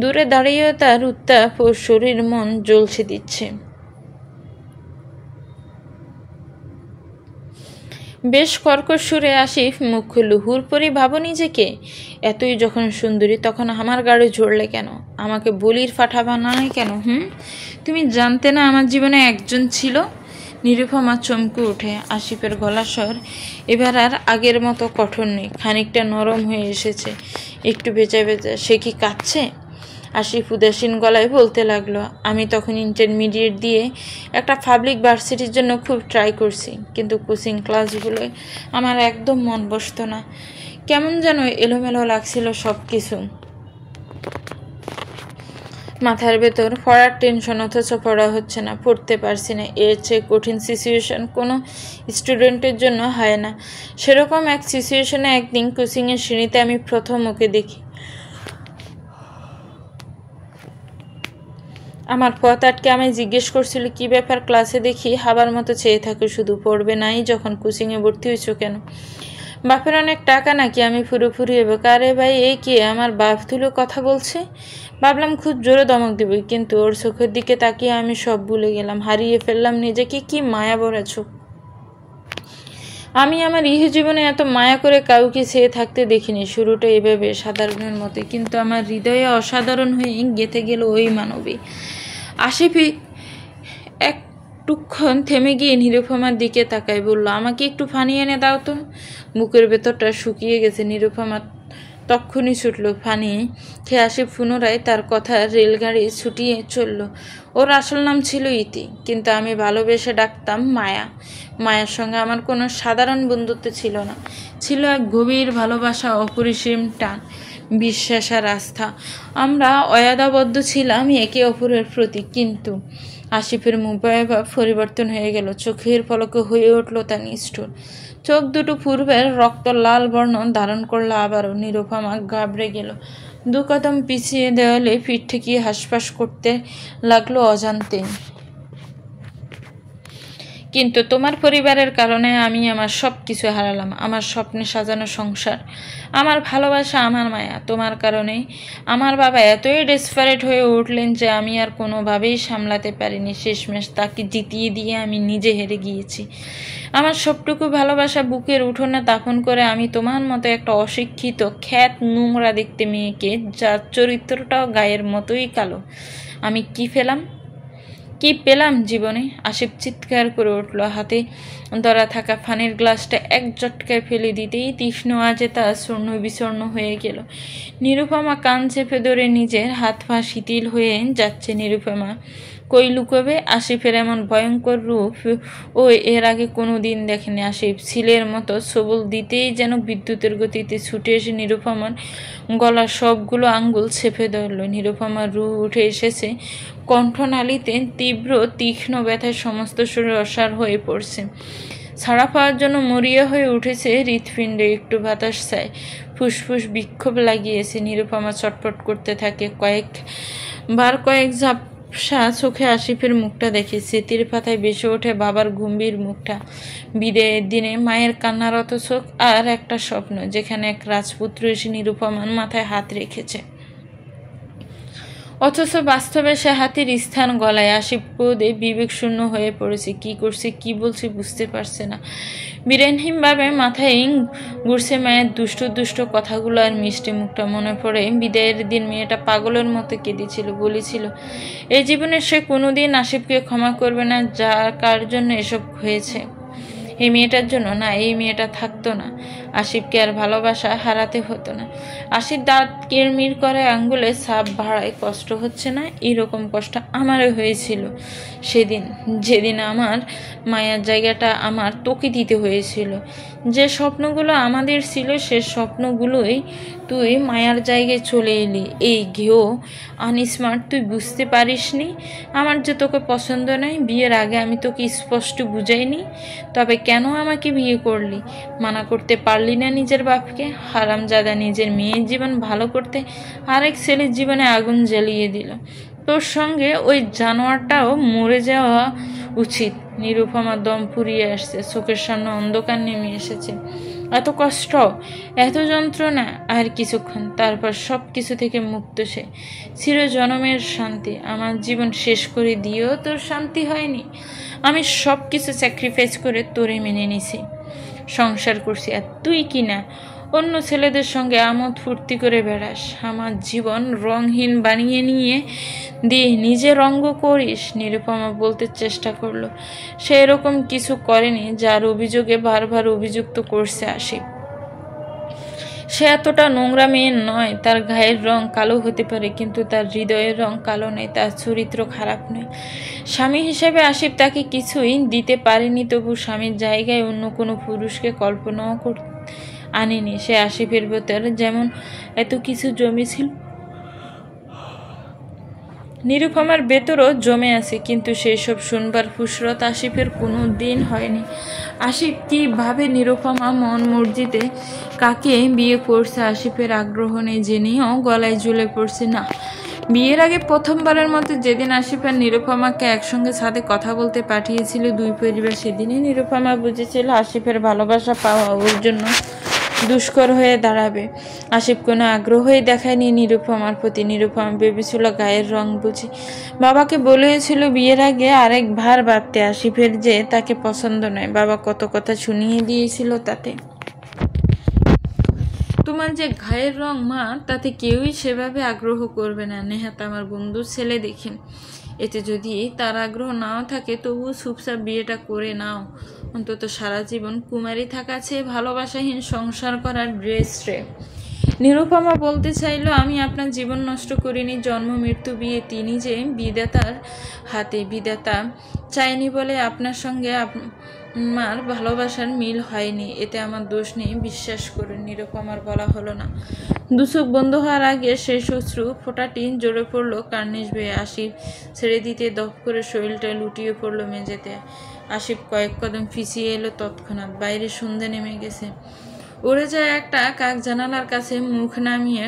দূরে দাঁড়িয়েও তার উত্তাপ ও শরীর মন জ্বলছে দিচ্ছে। বেশ কর্কশ সুরে আসিফ মুখ খুলল, হুরপরি ভাবো নিজেকে? এতই যখন সুন্দরী তখন আমার গাড়ি ঝরলে কেন? আমাকে বলির ফাটা বানায় কেন? তুমি জানতে না আমার জীবনে একজন ছিল? নিরুপমা চমকে উঠে। আসিফের গলার স্বর এবার আর আগের মতো কঠোর নেই, খানিকটা নরম হয়ে এসেছে, একটু বেঁচা বেঁচা। সে কি কাঁদছে? আসিফ উদাসীন গলায় বলতে লাগলো, আমি তখন ইন্টারমিডিয়েট দিয়ে একটা পাবলিক ভার্সিটির জন্য খুব ট্রাই করছি, কিন্তু কোচিং ক্লাসগুলোয় আমার একদম মন বসতো না। কেমন যেন এলোমেলো লাগছিল সব কিছু। মাথার ভেতর পড়ার টেনশন, অথচ পড়া হচ্ছে না, পড়তে পারছি না। এর চেয়ে কঠিন সিচুয়েশন কোনো স্টুডেন্টের জন্য হয় না। সেরকম এক সিচুয়েশনে একদিন কোচিংয়ের শ্রেণীতে আমি প্রথম ওকে দেখি। আমার পথ আটকে আমায় জিজ্ঞেস করছিল কি ব্যাপার। ক্লাসে দেখি হাবার মতো চেয়ে থাকে শুধু, পড়বে নাই যখন কোচিংয়ে ভর্তি হয়েছো কেন? বাপের অনেক টাকা নাকি? আমি পুরোপুরি এবার, আরে ভাই এই কি আমার বাপ তুলে কথা বলছে? ভাবলাম খুব জোরে দমক দেবে, কিন্তু ওর চোখের দিকে তাকিয়ে আমি সব ভুলে গেলাম, হারিয়ে ফেললাম নিজেকে। কি মায়া ভরা চোখ! আমি আমার জীবনে এত মায়া করে কাউকে চেয়ে থাকতে দেখিনি। শুরুটা এভাবে সাধারণের মতো, কিন্তু আমার হৃদয়ে অসাধারণ হয়ে গেঁথে গেল ওই মানবী। আসিফ একটুক্ষণ থেমে গিয়ে নিরুপমার দিকে তাকায়, বলল, আমাকে একটু পানি এনে দাও তো। বুকের ভেতরটা শুকিয়ে গেছে। নিরুপমা তক্ষুনি ছুটল পানি খেয়ে। আসিফ পুনরায় তার কথা রেলগাড়ি ছুটিয়ে চলল। ওর আসল নাম ছিল ইতি, কিন্তু আমি ভালোবেসে ডাকতাম মায়া। মায়ের সঙ্গে আমার কোনো সাধারণ বন্ধুত্ব ছিল না, ছিল এক গভীর ভালোবাসা, অপরিসীম টান, বিশ্বাস আর আস্থা। আমরা অয়াদাবদ্ধ ছিলাম একে অপরের প্রতি। কিন্তু আসিফের মুখভাব পরিবর্তন হয়ে গেল। চোখের পলকে হয়ে উঠল তা নিষ্ঠুর। চোখ দুটো পূর্বের রক্ত লাল বর্ণ ধারণ করলো আবারও। নিরুপমা ঘাবড়ে গেল। দু কদম পিছিয়ে দেওয়ালে পিঠ ঠেকিয়ে হাসপাস করতে লাগলো অজান্তেই। কিন্তু তোমার পরিবারের কারণে আমি আমার সব কিছু হারালাম, আমার স্বপ্নে সাজানো সংসার, আমার ভালোবাসা, আমার মায়া। তোমার কারণে আমার বাবা এতই ডেসপারেট হয়ে উঠলেন যে আমি আর কোনোভাবেই সামলাতে পারিনি। শেষমেশ তাকে জিতিয়ে দিয়ে আমি নিজে হেরে গিয়েছি। আমার সবটুকু ভালোবাসা বুকের উঠোনে দাফন করে আমি তোমার মতো একটা অশিক্ষিত, খ্যাত, নোংরা দেখতে মেয়েকে, যার চরিত্রটাও গায়ের মতোই কালো, আমি কি পেলাম জীবনে? আসিফ চিৎকার করে উঠল। হাতে ধরা থাকা পানির গ্লাসটা এক ঝটকায় ফেলে দিতেই তীক্ষ্ণ আজে তা চূর্ণ বিচূর্ণ হয়ে গেল। নিরুপমা কান চেপে ধরে নিজের হাত পা শিথিল হয়ে যাচ্ছে। নিরুপমা কই লুকোবে? আসিফের এমন ভয়ঙ্কর রূপ ও এর আগে কোনো দিন দেখেনি। আসিফ ছিলের মতো সবল দিতেই যেন বিদ্যুতের গতিতে ছুটে এসে নিরুপমার গলার সবগুলো আঙ্গুল চেপে ধরল। নিরুপমার রূহ উঠে এসেছে কণ্ঠনালীতে, তীব্র তীক্ষ্ণ ব্যথায় সমস্ত শরীর অসাড় হয়ে পড়ছে। ছাড়া পাওয়ার জন্য মরিয়া হয়ে উঠেছে হৃৎপিণ্ডে। একটু বাতাস চায়, ফুসফুস বিক্ষোভ লাগিয়েছে। নিরুপমা চটপট করতে থাকে। কয়েক ঝাপসা চোখে আসিফের মুখটা দেখে। স্মৃতির পাতায় ভেসে ওঠে বাবার গম্ভীর মুখটা, বিদায়ের দিনে মায়ের কান্নারত চোখ, আর একটা স্বপ্ন যেখানে এক রাজপুত্র এসে নিরুপমার মাথায় হাত রেখেছে। অথচ বাস্তবে সে হাতির স্থান গলায়। আসিফ ক্রোধে বিবেক শূন্য হয়ে পড়েছে। কি করছে, কি বলছে বুঝতে পারছে না। বিরানহীনভাবে মাথায় ঘুরছে মায়ের দুষ্ট দুষ্ট কথাগুলো আর মিষ্টি মুখটা। মনে পড়ে বিদায়ের দিন মেয়েটা পাগলের মতো কেঁদেছিল, বলেছিল এই জীবনে সে কোনোদিন আসিফকে ক্ষমা করবে না, কার জন্য এসব হয়েছে। এই মেয়েটার জন্য না, এই মেয়েটা থাকতো না, আসিফকে আর ভালোবাসা হারাতে হতো না। আসিফ দাঁত কিরমির করে, আঙ্গুলে ছাপ ভাড়ায়, কষ্ট হচ্ছে না? এরকম কষ্ট আমারও হয়েছিল সেদিন, যেদিন আমার মায়ার জায়গাটা আমার তোকে দিতে হয়েছিল। যে স্বপ্নগুলো আমাদের ছিল সে স্বপ্নগুলোই তুই মায়ার জায়গায় চলে এলি। এই ঘেও আনস্মার্ট, তুই বুঝতে পারিসনি আমার যে তোকে পছন্দ নয়। বিয়ের আগে আমি তোকে স্পষ্ট বুঝাইনি? তবে কেন আমাকে বিয়ে করলি? মানা করতে পারলি না নিজের বাপকে? হারামজাদা নিজের মেয়ের জীবন ভালো করতে আরেক ছেলের জীবনে আগুন জ্বালিয়ে দিল। তোর সঙ্গে ওই জানোয়ারটাও মরে যাওয়া উচিত। নিরুপমার দম ফুরিয়ে আসছে, চোখের সামনে অন্ধকার নেমে এসেছে। এত কষ্ট, এত যন্ত্রণা, আর কিছুক্ষণ, তারপর সব কিছু থেকে মুক্ত সে। চিরজনমের শান্তি। আমার জীবন শেষ করে দিয়েও তোর শান্তি হয়নি? আমি সব কিছু স্যাক্রিফাইস করে তোরে মেনে নিছি, সংসার করছি, আর তুই কি না অন্য ছেলেদের সঙ্গে আমোদ ফুর্তি করে বেড়াস। আমার জীবন রংহীন বানিয়ে নিয়ে দিয়ে নিজে রঙ্গ করিস। নিরুপমা বলতে চেষ্টা করলো সে এরকম কিছু করেনি যার অভিযোগে বারবার অভিযুক্ত করছে আসিফ। সে এতটা নোংরা মেয়ে নয়। তার গায়ের রং কালো হতে পারে, কিন্তু তার হৃদয়ের রং কালো নেই, তার চরিত্র খারাপ নয়। স্বামী হিসেবে আসিফ তাকে কিছুই দিতে পারেনি, তবু স্বামীর জায়গায় অন্য কোনো পুরুষকে কল্পনাও আনেনি সে। আসিফের ভেতর যেমন এত কিছু জমেছিল, নিরুপমার ভেতরও জমে আছে, কিন্তু সেই সব শুনবার ফুসরত আসিফের কোনো দিন হয়নি। আসিফ কীভাবে নিরুপমা মন মর্জিতে কাকে বিয়ে করছে আসিফের আগ্রহ নেই জেনেও গলায় ঝুলে পড়ছে। না, বিয়ের আগে প্রথমবারের মতো যেদিন আসিফ আর নিরুপমাকে একসঙ্গে ছাদে কথা বলতে পাঠিয়েছিল দুই পরিবার, সেদিনই নিরুপমা বুঝেছিল আসিফের ভালোবাসা পাওয়া ওর জন্য দুষ্কর হয়ে দাঁড়াবে। আসিফ কোনো আগ্রহই দেখায়নি নিরুপমার প্রতি। নিরুপমা ভেবেছিল গায়ের রং বুঝি। বাবাকে বলেছিল বিয়ের আগে আরেকবার ভাবতে আসিফের যে তাকে পছন্দ নয়। বাবা কত কথা শুনিয়ে দিয়েছিল তাতে। তোমার যে গায়ের রং মা, তাতে কেউই সেভাবে আগ্রহ করবে না। নেহাত আমার বন্ধুর ছেলে দেখেন, এতে যদি তার আগ্রহ নাও থাকে তবুও চুপচাপ বিয়েটা করে নাও। অন্তত সারা জীবন কুমারী থাকা চেয়ে ভালোবাসাহীন সংসার করার ড্রেস রে। নিরুপমা বলতে চাইল আমি আপনার জীবন নষ্ট করিনি, জন্ম মৃত্যু বিয়ে তিনি যে বিধাতার হাতে। বিধাতা চাইনি বলে আপনার সঙ্গে আমার ভালোবাসার মিল হয়নি, এতে আমার দোষ নেই, বিশ্বাস করুন। নিরুপমার বলা হলো না। দুচোখ বন্ধ হওয়ার আগে সেই অশ্রু ফোঁটাটি জোরে পড়ল কার্নিশ বেয়ে। আসিফ ছেড়ে দিতে দপ করে শরীরটা লুটিয়ে পড়ল মেঝেতে। আসিফ কয়েক কদম পিছিয়ে এলো, তৎক্ষণাৎ বাইরে সন্ধ্যে নেমে গেছে। উড়ে যায় একটা কাক জানালার কাছে মুখ নামিয়ে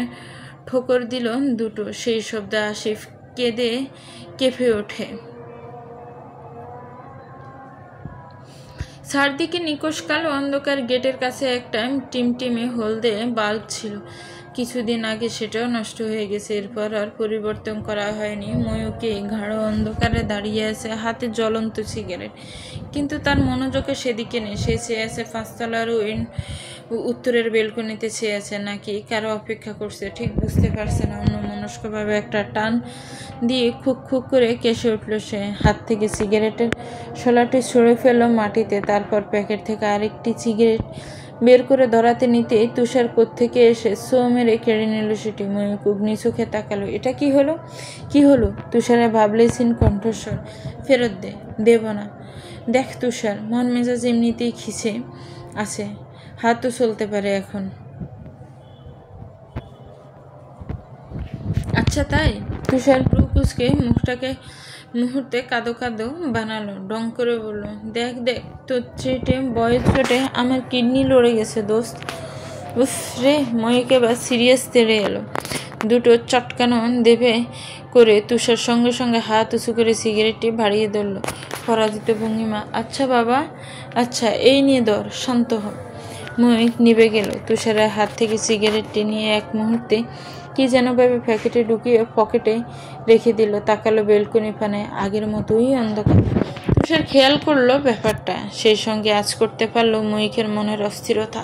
ঠোকর দিল দুটো। সেই শব্দে আসিফ কেঁপে ওঠে। চারদিকে নিকশ কালো অন্ধকার। গেটের কাছে একটা টিমটিমে হলদে বাল্ব ছিল, কিছুদিন আগে সেটাও নষ্ট হয়ে গেছে। এরপর আর পরিবর্তন করা হয়নি। ময়ূকে গাঢ় অন্ধকারে দাঁড়িয়ে আছে, হাতে জ্বলন্ত সিগারেট, কিন্তু তার মনোযোগে সেদিকে নেই। সে চেয়ে আছে পাঁচতলার উত্তরের বেলকনিতে চেয়ে আছে, নাকি কারো অপেক্ষা করছে, ঠিক বুঝতে পারছে না। অন্যমনস্কভাবে একটা টান দিয়ে খুক খুক করে কেসে উঠল সে। হাত থেকে সিগারেটের শোলাটি ছুঁড়ে ফেলল মাটিতে, তারপর প্যাকেট থেকে আরেকটি সিগারেট বের করে ধরাতে নিতেই তুষার কোত্থেকে এসে সো মেরে কেড়ে নিল সেটি। ময়ূক অগ্নি চোখে তাকালো। এটা কি হলো, কি হলো? তুষারে ভাবলেছিন কণ্ঠস্বর। ফেরত দে। দেব না। দেখ তুষার, মন মেজাজ এমনিতেই খিচে আছে, হাতও চলতে পারে এখন। আচ্ছা তাই? তুষার ব্রু কুচকে মুখটাকে মুহূর্তে কাঁদো কাঁদো বানালো, ডং করে বলল, দেখ দেখ, তোর চেটে বয়ের চোটে আমার কিডনি লড়ে গেছে দোস্ত। উফ রে। ময়ূকে বা সিরিয়াস তেড়ে এলো। দুটো চটকানো দেবে করে তুষার সঙ্গে সঙ্গে হাত উঁচু করে সিগারেটটি বাড়িয়ে ধরল পরাজিত ভঙ্গিমা। আচ্ছা বাবা, আচ্ছা, এই নিয়ে ধর, শান্ত হ। ময়ূক নিভে গেল। তুষারের হাত থেকে সিগারেটটি নিয়ে এক মুহূর্তে কি যেন ভাবে প্যাকেটে ঢুকিয়ে পকেটে রেখে দিল। তাকালো বেলকনি পানে, আগের মতোই অন্ধকার। তুষার খেয়াল করলো ব্যাপারটা, সেই সঙ্গে আজ করতে পারলো ময়ূকের মনের অস্থিরতা।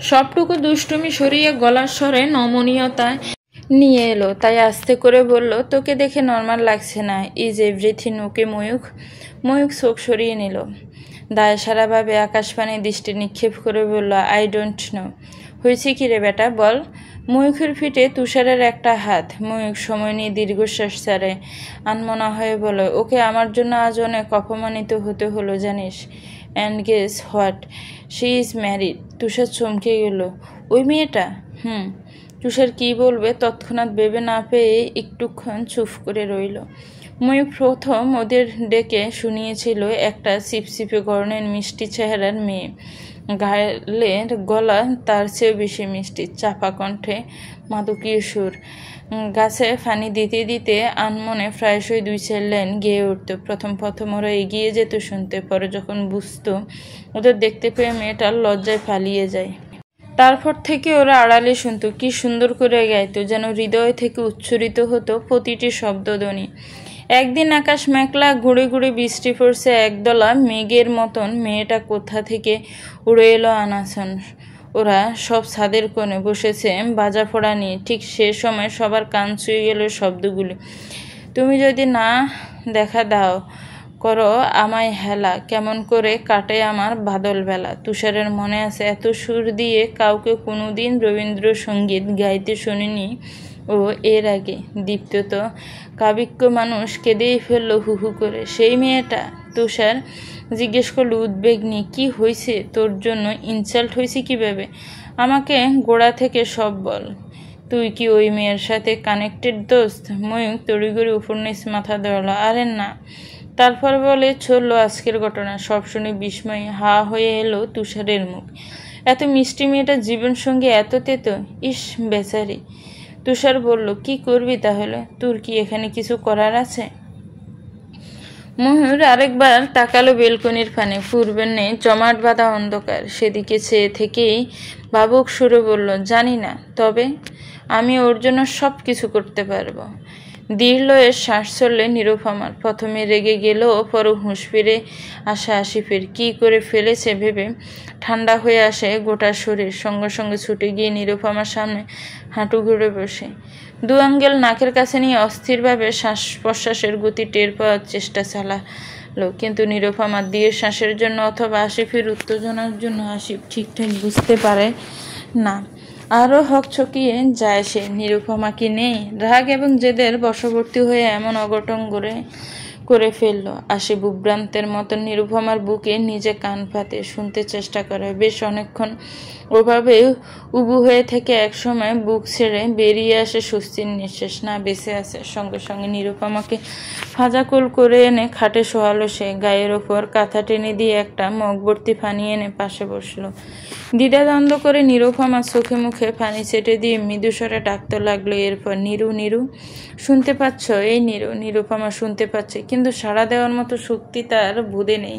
সবটুকু দুষ্টুমি সরিয়ে গলার স্বরে নমনীয়তায় নিয়ে এলো, তাই আস্তে করে বলল, তোকে দেখে নর্মাল লাগছে না, is everything okay Mayukh? Mayukh চোখ সরিয়ে নিল, দায়সারাভাবে আকাশপানে দৃষ্টি নিক্ষেপ করে বলল, আই ডোন্ট নো। হয়েছে কি রে বেটা, বল। ময়ূখের ফিটে তুষারের একটা হাত। ময়ূখ সময় নিয়ে দীর্ঘশ্বাস ছাড়ে, আনমনা হয়ে বলে, ওকে আমার জন্য আজ অনেক অপমানিত হতে হলো জানিস। And guess what, she is married. Tushar চমকে গেল, ওই মেয়েটা? তুষার কী বলবে তৎক্ষণাৎ ভেবে না পেয়ে একটুক্ষণ চুপ করে রইল। ময়ূখ প্রথম ওদের ডেকে শুনিয়েছিল একটা চিপচিপে গড়নের মিষ্টি চেহারার মেয়ে, গালের গলা তার চেয়েও বেশি মিষ্টি, চাপা কণ্ঠে মাদকীয় সুর, গাছে ফানি দিতে দিতে আনমনে প্রায়শই 2-4 লাইন গেয়ে উঠত। প্রথম ওরা এগিয়ে যেত শুনতে, পরে যখন বুঝতো ওদের দেখতে পেয়ে মেয়েটার লজ্জায় পালিয়ে যায়, তারপর থেকে ওরা আড়ালে শুনত। কি সুন্দর করে গাইতো, যেন হৃদয় থেকে উচ্চারিত হতো প্রতিটি শব্দধ্বনি। একদিন আকাশ মেঘলা, ঘুরে ঘুরে বৃষ্টি পড়ছে একদলা মেঘের মতন। মেয়েটা কোথা থেকে উড়ে এলো আনাচন। ওরা সব ছাদের কোণে বসেছে বাজা ফোড়া নিয়ে। ঠিক সে সময় সবার কান ছুঁয়ে গেল শব্দগুলি, তুমি যদি না দেখা দাও করো আমায় হেলা, কেমন করে কাটে আমার বাদল বেলা। তুষারের মনে আছে, এত সুর দিয়ে কাউকে কোনোদিন রবীন্দ্রসঙ্গীত গাইতে শুনিনি ও এর আগে। দীপ্ত কাবিক্য মানুষ কেঁদেই ফেলল হু হু করে। সেই মেয়েটা? তুষার জিজ্ঞেস করল উদ্বেগ নিয়ে, কি হয়েছে তোর জন্য? ইনসাল্ট হয়েছে কীভাবে? আমাকে গোড়া থেকে সব বল। তুই কি ওই মেয়ের সাথে কানেক্টেড দোস্ত? ময়ূখ তড়িঘড়ি উপর নিচ মাথা ধরল, আরে না। তারপর বলে চলল আজকের ঘটনা। সব শুনে বিস্ময় হা হয়ে এলো তুষারের মুখ। এত মিষ্টি মেয়েটার জীবনসঙ্গী এত তেতো, ইস বেচারি। তুষার বলল, কি করবি তাহলে? তোর কি এখানে কিছু করার আছে? ময়ূর আরেকবার তাকালো বেলকনির পানে। পূর্বের নেই জমাট বাঁধা অন্ধকার, সেদিকে চেয়ে থেকেই ভাবুক সুরে বলল, জানি না, তবে আমি ওর জন্য সব কিছু করতে পারবো। দীর্ঘের শ্বাস চললে নিরুপমার। প্রথমে রেগে গেলেও পরে হুঁশ ফিরে আসে আসিফের। কী করে ফেলেছে ভেবে ঠান্ডা হয়ে আসে গোটা শরীর। সঙ্গে সঙ্গে ছুটে গিয়ে নিরুপমার সামনে হাঁটু ঘুরে বসে 2 আঙ্গুল নাকের কাছে নিয়ে অস্থিরভাবে শ্বাস প্রশ্বাসের গতি টের পাওয়ার চেষ্টা চালালো। কিন্তু নিরুপমার দিয়ে শ্বাসের জন্য অথবা আসিফের উত্তেজনার জন্য আসিফ ঠিকঠাক বুঝতে পারে না। আরও হকচকিয়ে যায় সে। নিরুপমা কি নেই? রাগ এবং জেদের বশবর্তী হয়ে এমন অঘটন করে ফেলল। আসিফ উদ্ভ্রান্তের মতন নিরুপমার বুকে নিজে কান পাতে শুনতে চেষ্টা করে। বেশ অনেকক্ষণ ওভাবে উবু হয়ে থেকে একসময় বুক ছেড়ে বেরিয়ে আসে স্বস্তির নিঃশ্বাস, না বেঁচে আছে। সঙ্গে সঙ্গে নিরুপমাকে ফাজাকুল করে এনে খাটে শোয়ালো সে। গায়ের ওপর কাঁথা টেনে দিয়ে একটা মগভর্তি পানি এনে পাশে বসলো। দ্বিধাদ্বন্দ্ব করে নিরুপমা চোখে মুখে পানি ছেটে দিয়ে মৃদুস্বরে ডাকতে লাগলো, এরপর নিরু নিরু, শুনতে পাচ্ছ? এই নিরু। নিরুপমা শুনতে পাচ্ছে, কিন্তু সাড়া দেওয়ার মতো শক্তি তার বুধে নেই।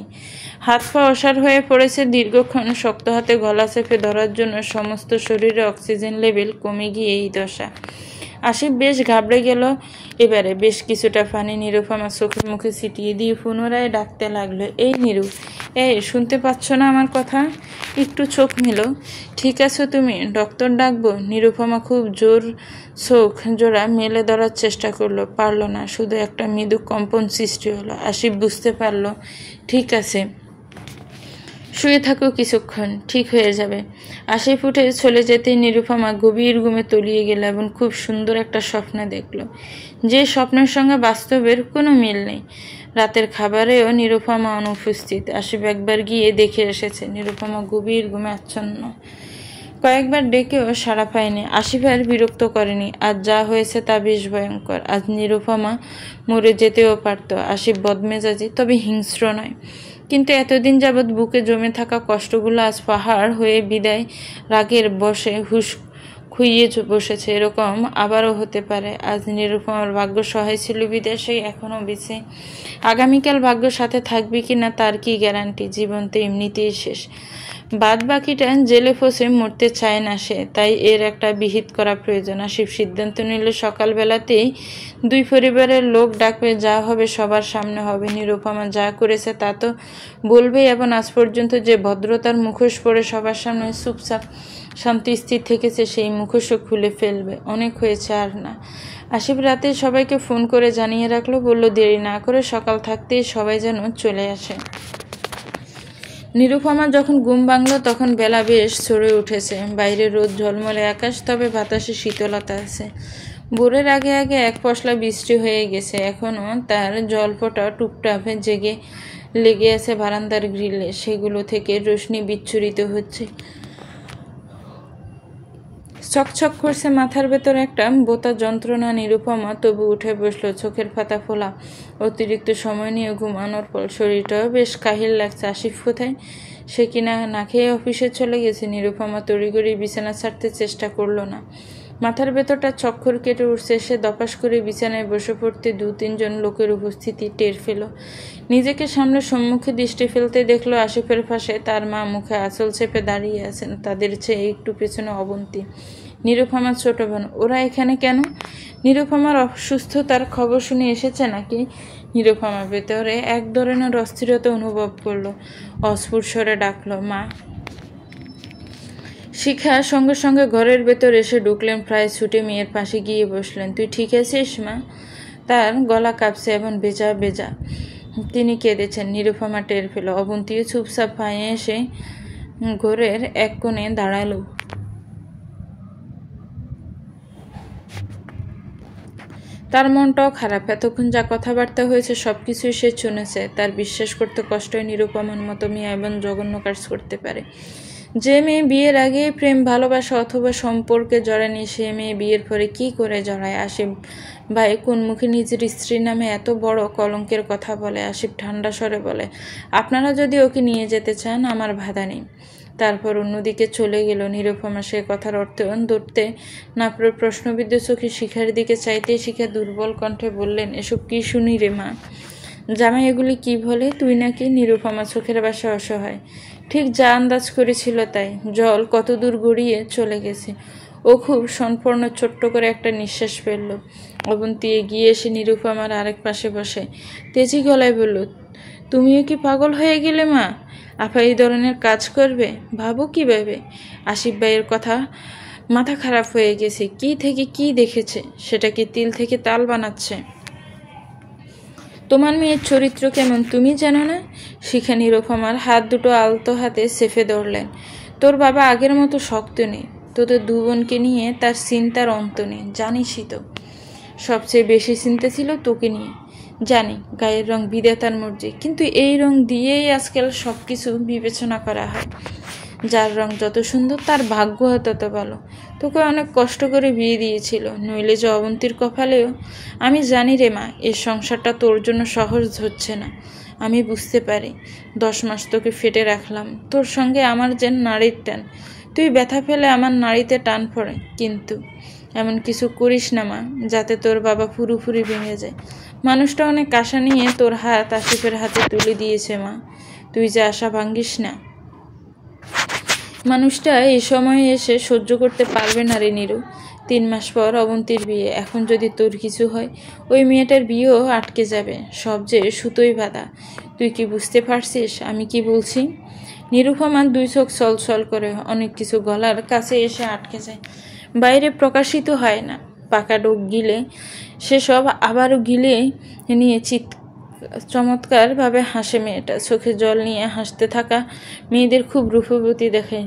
হাত পা অসাড় হয়ে পড়েছে। দীর্ঘক্ষণ শক্ত হাতে গলা চেপে ধরার জন্য সমস্ত শরীরে অক্সিজেন লেভেল কমে গিয়ে এই দশা। আসিফ বেশ ঘাবড়ে গেল। এবারে বেশ কিছুটা পানি নিরুপমা চোখের মুখে ছিটিয়ে দিয়ে পুনরায় ডাকতে লাগলো, এই নিরু, এই শুনতে পাচ্ছ না আমার কথা? একটু চোখ মেলো। ঠিক আছো তুমি? ডক্টর ডাকবো? নিরুপমা খুব জোর চোখ জোড়া মেলে ধরার চেষ্টা করলো, পারল না। শুধু একটা মৃদু কম্পন সৃষ্টি হলো। আসিফ বুঝতে পারল, ঠিক আছে, শুয়ে থাকো কিছুক্ষণ, ঠিক হয়ে যাবে। আসিফ উঠে চলে যেতে নিরুপমা গভীর ঘুমে তলিয়ে গেল এবং খুব সুন্দর একটা স্বপ্ন দেখল, যে স্বপ্নের সঙ্গে বাস্তবের কোনো মিল নেই। রাতের খাবারেও নিরুপমা অনুপস্থিত। আসিফ একবার গিয়ে দেখে এসেছে, নিরুপমা গভীর ঘুমে আচ্ছন্ন। কয়েকবার ডেকেও সাড়া পায়নি। আসিফ আর বিরক্ত করেনি। আজ যা হয়েছে তা বেশ ভয়ঙ্কর। আজ নিরুপমা মরে যেতেও পারত। আসিফ বদমেজাজি, তবে হিংস্র নয়। কিন্তু এতদিন যাবৎ বুকে জমে থাকা কষ্টগুলো আজ পাহাড় হয়ে বিদায় রাগের বসে হুশ খুইয়ে বসেছে। এরকম আবারও হতে পারে। আজ নিরুপমার ভাগ্য সহায় ছিল বিদেশে, এখনও বেঁচে। আগামীকাল ভাগ্য সাথে থাকবে কিনা তার কি গ্যারান্টি? জীবন তো এমনিতেই শেষ। বাদ বাকিটা জেলে ফসে মরতে চায় না সে, তাই এর একটা বিহিত করা প্রয়োজন। আসিফ সিদ্ধান্ত নিল সকালবেলাতেই 2 পরিবারের লোক ডাকবে, যা হবে সবার সামনে হবে। নিরুপমা যা করেছে তা তো বলবেই, এবং আজ পর্যন্ত যে ভদ্রতার মুখোশ পরে সবার সামনে চুপচাপ শান্তি স্থির থেকেছে সেই মুখোশও খুলে ফেলবে। অনেক হয়েছে, আর না। আসিফ রাতে সবাইকে ফোন করে জানিয়ে রাখলো, বলল দেরি না করে সকাল থাকতেই সবাই যেন চলে আসে। নিরুপমা যখন ঘুম ভাঙল তখন বেলা বেশ চড়ে উঠেছে। বাইরে রোদ ঝলমলে আকাশ, তবে বাতাসে শীতলতা আছে। ভোরের আগে আগে এক পশলা বৃষ্টি হয়ে গেছে। এখনো তার জলপটা টুপটাপে জেগে লেগে আছে বারান্দার গ্রিলে, সেগুলো থেকে রোশনি বিচ্ছুরিত হচ্ছে। ছকছক করছে মাথার ভেতর একটা বোতা যন্ত্রণা। নিরুপমা তবু উঠে বসলো, চোখের পাতা ফোলা। অতিরিক্ত সময় নিয়ে ঘুমানোর পর শরীরটাও বেশ কাহিল লাগছে। আসিফ কোথায়? সে কিনা না খেয়ে অফিসে চলে গেছে। নিরুপমা তড়িঘড়ি বিছানা ছাড়তে চেষ্টা করলো না। মাথার ভেতরটা চক্কর কেটে উঠছে। সে দপাস করে বিছানায় বসে পড়তে 2-3 জন লোকের উপস্থিতি টের পেল। নিজেকে সামনে সম্মুখে দৃষ্টি ফেলতে দেখলো আসিফের পাশে তার মা মুখে আঁচল চেপে দাঁড়িয়ে আছেন। তাদের চেয়ে একটু পেছনে অবন্তী, নিরুপমার ছোট বোন। ওরা এখানে কেন? নিরুপমার অসুস্থতার খবর শুনে এসেছে নাকি? নিরুপমা ভেতরে এক ধরনের অস্থিরতা অনুভব করলো। অস্ফুট স্বরে ডাকলো, মা। শিখা সঙ্গে সঙ্গে ঘরের ভেতর এসে ঢুকলেন। প্রায় ছুটে মেয়ের পাশে গিয়ে বসলেন। তুই ঠিক আছিস মা? তার গলা কাঁপছে এবং বেজা বেজা। তিনি কেঁদেছেন। নিরুপমা টের পেল। অবন্তীও চুপচাপ পায়ে এসে ঘরের এক কোণে দাঁড়ালো। তার মনটাও খারাপ। এতক্ষণ যা কথাবার্তা হয়েছে সবকিছুই সে শুনেছে। তার বিশ্বাস করতে কষ্ট হয় নিরুপমার মতো মেয়ে এবং জঘন্য কাজ করতে পারে। যে মেয়ে বিয়ের আগে প্রেম ভালোবাসা অথবা সম্পর্কে জড়ায়নি, সে মেয়ে বিয়ের পরে কি করে জড়ায়? আসিফ ভাই কোন মুখে নিজের স্ত্রীর নামে এত বড় কলঙ্কের কথা বলে? আসিফ ঠান্ডা স্বরে বলে, আপনারা যদি ওকে নিয়ে যেতে চান আমার বাধা নেই। তারপর অন্যদিকে চলে গেল। নিরুপমা সে কথার অর্থ ধরতে না পেরে প্রশ্নবিদ্ধ চোখে শিখার দিকে চাইতে শিখা দুর্বল কণ্ঠে বললেন, এসব কি শুনি রে মা? জামাই এগুলি কি বলে? তুই নাকি? নিরুপমা চোখের বাসা অসহায়। ঠিক যা আন্দাজ করেছিল তাই। জল কত দূর গড়িয়ে চলে গেছে। ও খুব সম্পূর্ণ ছোট্ট করে একটা নিঃশ্বাস ফেলল। অবন্তী এগিয়ে এসে নিরুপমার আরেক পাশে বসে তেজি গলায় বলল, তুমিও কি পাগল হয়ে গেলে মা? আপা এই ধরনের কাজ করবে? ভাবো কিভাবে? আসিফ ভাইয়ের কথা মাথা খারাপ হয়ে গেছে। কি থেকে কি দেখেছে? সেটাকে তিল থেকে তাল বানাচ্ছে। তোমার মেয়ের চরিত্র কেমন তুমি জানো না? শিখা নিরুপমার হাত দুটো আলতো হাতে চেপে ধরলেন। তোর বাবা আগের মতো শক্ত নেই। তোদের 2 বোনকে নিয়ে তার চিন্তার অন্ত নেই, জানিসই তো। সবচেয়ে বেশি চিন্তা ছিল তোকে নিয়ে। জানি গায়ের রং বিধাতার মর্জি, কিন্তু এই রং দিয়েই আজকাল সব কিছু বিবেচনা করা হয়। যার রং যত সুন্দর তার ভাগ্য তত ভালো। তোকে অনেক কষ্ট করে বিয়ে দিয়েছিল, নইলে যে অবন্তীর কপালেও। আমি জানি রে মা, এই সংসারটা তোর জন্য সহজ হচ্ছে না। আমি বুঝতে পারি। 10 মাস তোকে ফেটে রাখলাম। তোর সঙ্গে আমার যেন নারীর টান। তুই ব্যথা পেলে আমার নারীতে টান পড়ে। কিন্তু এমন কিছু করিস না মা, যাতে তোর বাবা পুরোপুরি ভেঙে যায়। মানুষটা অনেক আশা নিয়ে তোর হাত আসিফের হাতে তুলে দিয়েছে মা। তুই যে আশা ভাঙ্গিস না। মানুষটা এই সময়ে এসে সহ্য করতে পারবে না রে নিরু। 3 মাস পর অবন্তীর বিয়ে। এখন যদি তোর কিছু হয়, ওই মেয়েটার বিয়েও আটকে যাবে। সব যে সুতোই বাঁধা। তুই কি বুঝতে পারছিস আমি কি বলছি? নিরুপমার 2 চোখ ছলছল করে। অনেক কিছু গলার কাছে এসে আটকে যায়, বাইরে প্রকাশিত হয় না। পাকা ডোক গিলে সেসব আবারও গিলে নিয়ে চমৎকারভাবে হাসে মেয়েটা। চোখে জল নিয়ে হাসতে থাকা মেয়েদের খুব রূপবতী দেখে।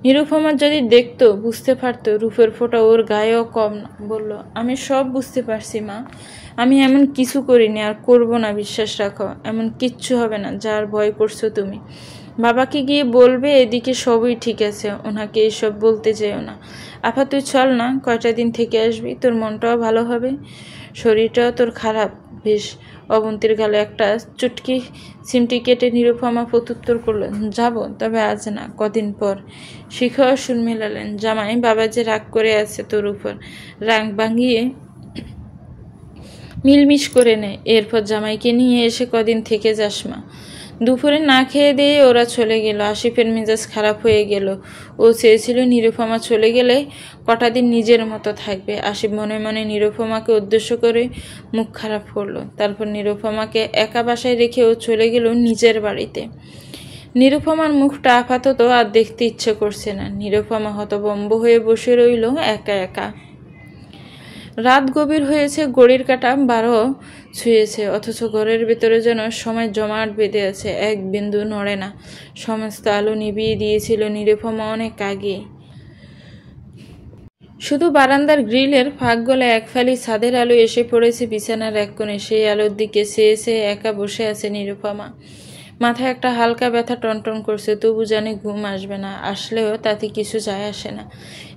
নিরুপমা যদি দেখতো, বুঝতে পারতো রূপের ফোঁটা ওর গায়েও কম না। বলল, আমি সব বুঝতে পারছি মা। আমি এমন কিছু করিনি আর করব না, বিশ্বাস রাখো। এমন কিচ্ছু হবে না যার ভয় করছো তুমি। বাবাকে গিয়ে বলবে এদিকে সবই ঠিক আছে, ওনাকে এসব বলতে যেও না। আপা তুই চল না, কয়টা দিন থেকে আসবি, তোর মনটাও ভালো হবে। শরীরটাও তোর খারাপ বেশ। অবন্তীর গালে একটা চুটকি সিমটি কেটে নিরুপমা প্রত্যুত্তর করলেন, যাব, তবে আজ না, কদিন পর। শিখাও সুর মেলালেন, জামাই বাবা যে রাগ করে আছে তোর উপর, রাগ ভাঙিয়ে মিলমিশ করে নে। এরপর জামাইকে নিয়ে এসে কদিন থেকে যাস মা। দুপুরে না খেয়ে দিয়ে ওরা চলে গেল। আসিফের মেজাজ খারাপ হয়ে গেল। ও চেয়েছিল নিরুপমা চলে গেলে কটা দিন নিজের মতো থাকবে। আসিফ মনে মনে নিরুপমাকে উদ্দেশ্য করে মুখ খারাপ করলো। তারপর নিরুপমাকে একা বাসায় রেখে ও চলে গেল নিজের বাড়িতে। নিরুপমার মুখটা আপাতত আর দেখতে ইচ্ছে করছে না। নিরুপমা হতভম্ব হয়ে বসে রইল একা একা। রাত গভীর হয়েছে, ঘড়ির কাঁটা 12 ছুঁয়েছে, অথচ ঘরের ভেতরে যেন সময় জমাট বেঁধে আছে, এক বিন্দু নড়ে না। সমস্ত আলো নিভিয়ে দিয়েছিল নিরুপমা অনেক আগে। শুধু বারান্দার গ্রিলের ফাঁক গলে এক ফালি ছাদের আলো এসে পড়েছে বিছানার এক কোণে। সেই আলোর দিকে চেয়ে একা বসে আছে নিরুপমা। মাথায় একটা হালকা ব্যথা টনটন করছে, তবু জানে ঘুম আসবে না, আসলেও তাতে কিছু যায় আসে না।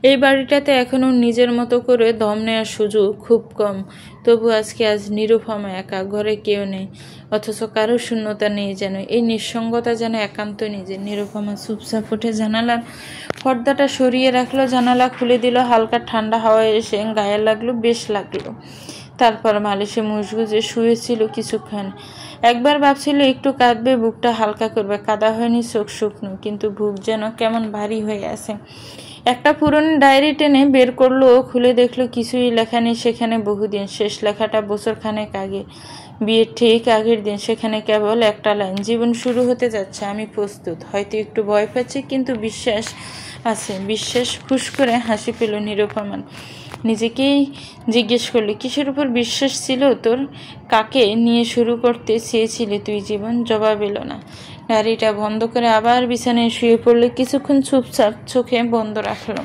এই বাড়িটাতে এখনও নিজের মতো করে দম নেওয়ার সুযোগ খুব কম। তবু আজ নিরুপমা একা, ঘরে কেউ নেই, অথচ কারো শূন্যতা নেই যেন। এই নিঃসঙ্গতা যেন একান্ত নিজের। নিরুপমা চুপচাপ উঠে জানালার পর্দাটা সরিয়ে রাখলো, জানালা খুলে দিল। হালকা ঠান্ডা হাওয়া এসে গায়ে লাগলো, বেশ লাগলো। তারপর মালিশে মুছগুজে শুয়েছিল কিছুক্ষণ। একবার ভাবছিল একটু কাঁদবে, বুকটা হালকা করবে। কাদা হয়নি, চোখ শুকনো, কিন্তু বুক যেন কেমন ভারী হয়ে আছে। একটা পুরনো ডায়েরি টেনে বের করলো, খুলে দেখলো কিছুই লেখা নেই সেখানে। বহুদিন, শেষ লেখাটা বছরখানেক আগে, বিয়ের ঠিক আগের দিন। সেখানে কেবল একটা লাইন, জীবন শুরু হতে যাচ্ছে, আমি প্রস্তুত। হয়তো একটু ভয় পাচ্ছি, কিন্তু বিশ্বাস আছে। বিশ্বাস। ফুস করে হাসি পেল নিরুপমান। নিজেকেই জিজ্ঞেস করলে, কিসের উপর বিশ্বাস ছিল তোর? কাকে নিয়ে শুরু করতে চেয়েছিলি তুই জীবন? জবাব এলো না। ডায়েরিটা বন্ধ করে আবার বিছানায় শুয়ে পড়লে। কিছুক্ষণ চুপচাপ চোখে বন্ধ রাখলো।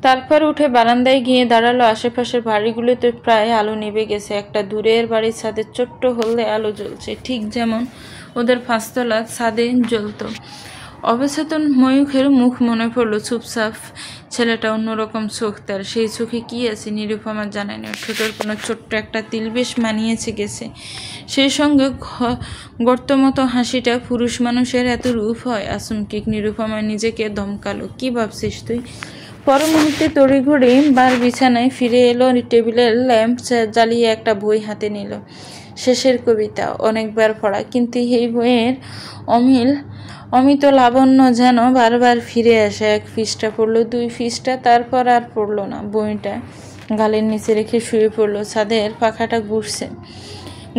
তারপর উঠে বারান্দায় গিয়ে দাঁড়ালো। আশেপাশের বাড়িগুলোতে প্রায় আলো নিভে গেছে। একটা দূরের বাড়ির ছাদে ছোট্ট হলদে আলো জ্বলছে, ঠিক যেমন ওদের 5 তলার ছাদে জ্বলতো। অবচেতন ময়ূখের মুখ মনে পড়লো। চুপচাপ ছেলেটা, অন্যরকম চোখ তার। সেই চোখে কি আছে নিরুপমা জানে না। ঠোঁটের কোনো ছোট্ট একটা তিল বেশ মানিয়েছে গেছে। সেই সঙ্গে গর্তমতো হাসিটা। পুরুষ মানুষের এত রূপ হয়? আচমকিক নিরুপমা নিজেকে ধমকালো। কি ভাবছিস তুই? পর মুহূর্তে তড়িঘড়ি বার বিছানায় ফিরে এলো। টেবিলের ল্যাম্প জ্বালিয়ে একটা বই হাতে নিল। শেষের কবিতা, অনেকবার পড়া, কিন্তু এই বইয়ের অমিত লাবণ্য যেন বারবার ফিরে আসে। 1 পৃষ্ঠা পড়লো, 2 পৃষ্ঠা, তারপর আর পড়লো না। বইটা গালের নিচে রেখে শুয়ে পড়লো। ছাদের পাখাটা ঘুরছে,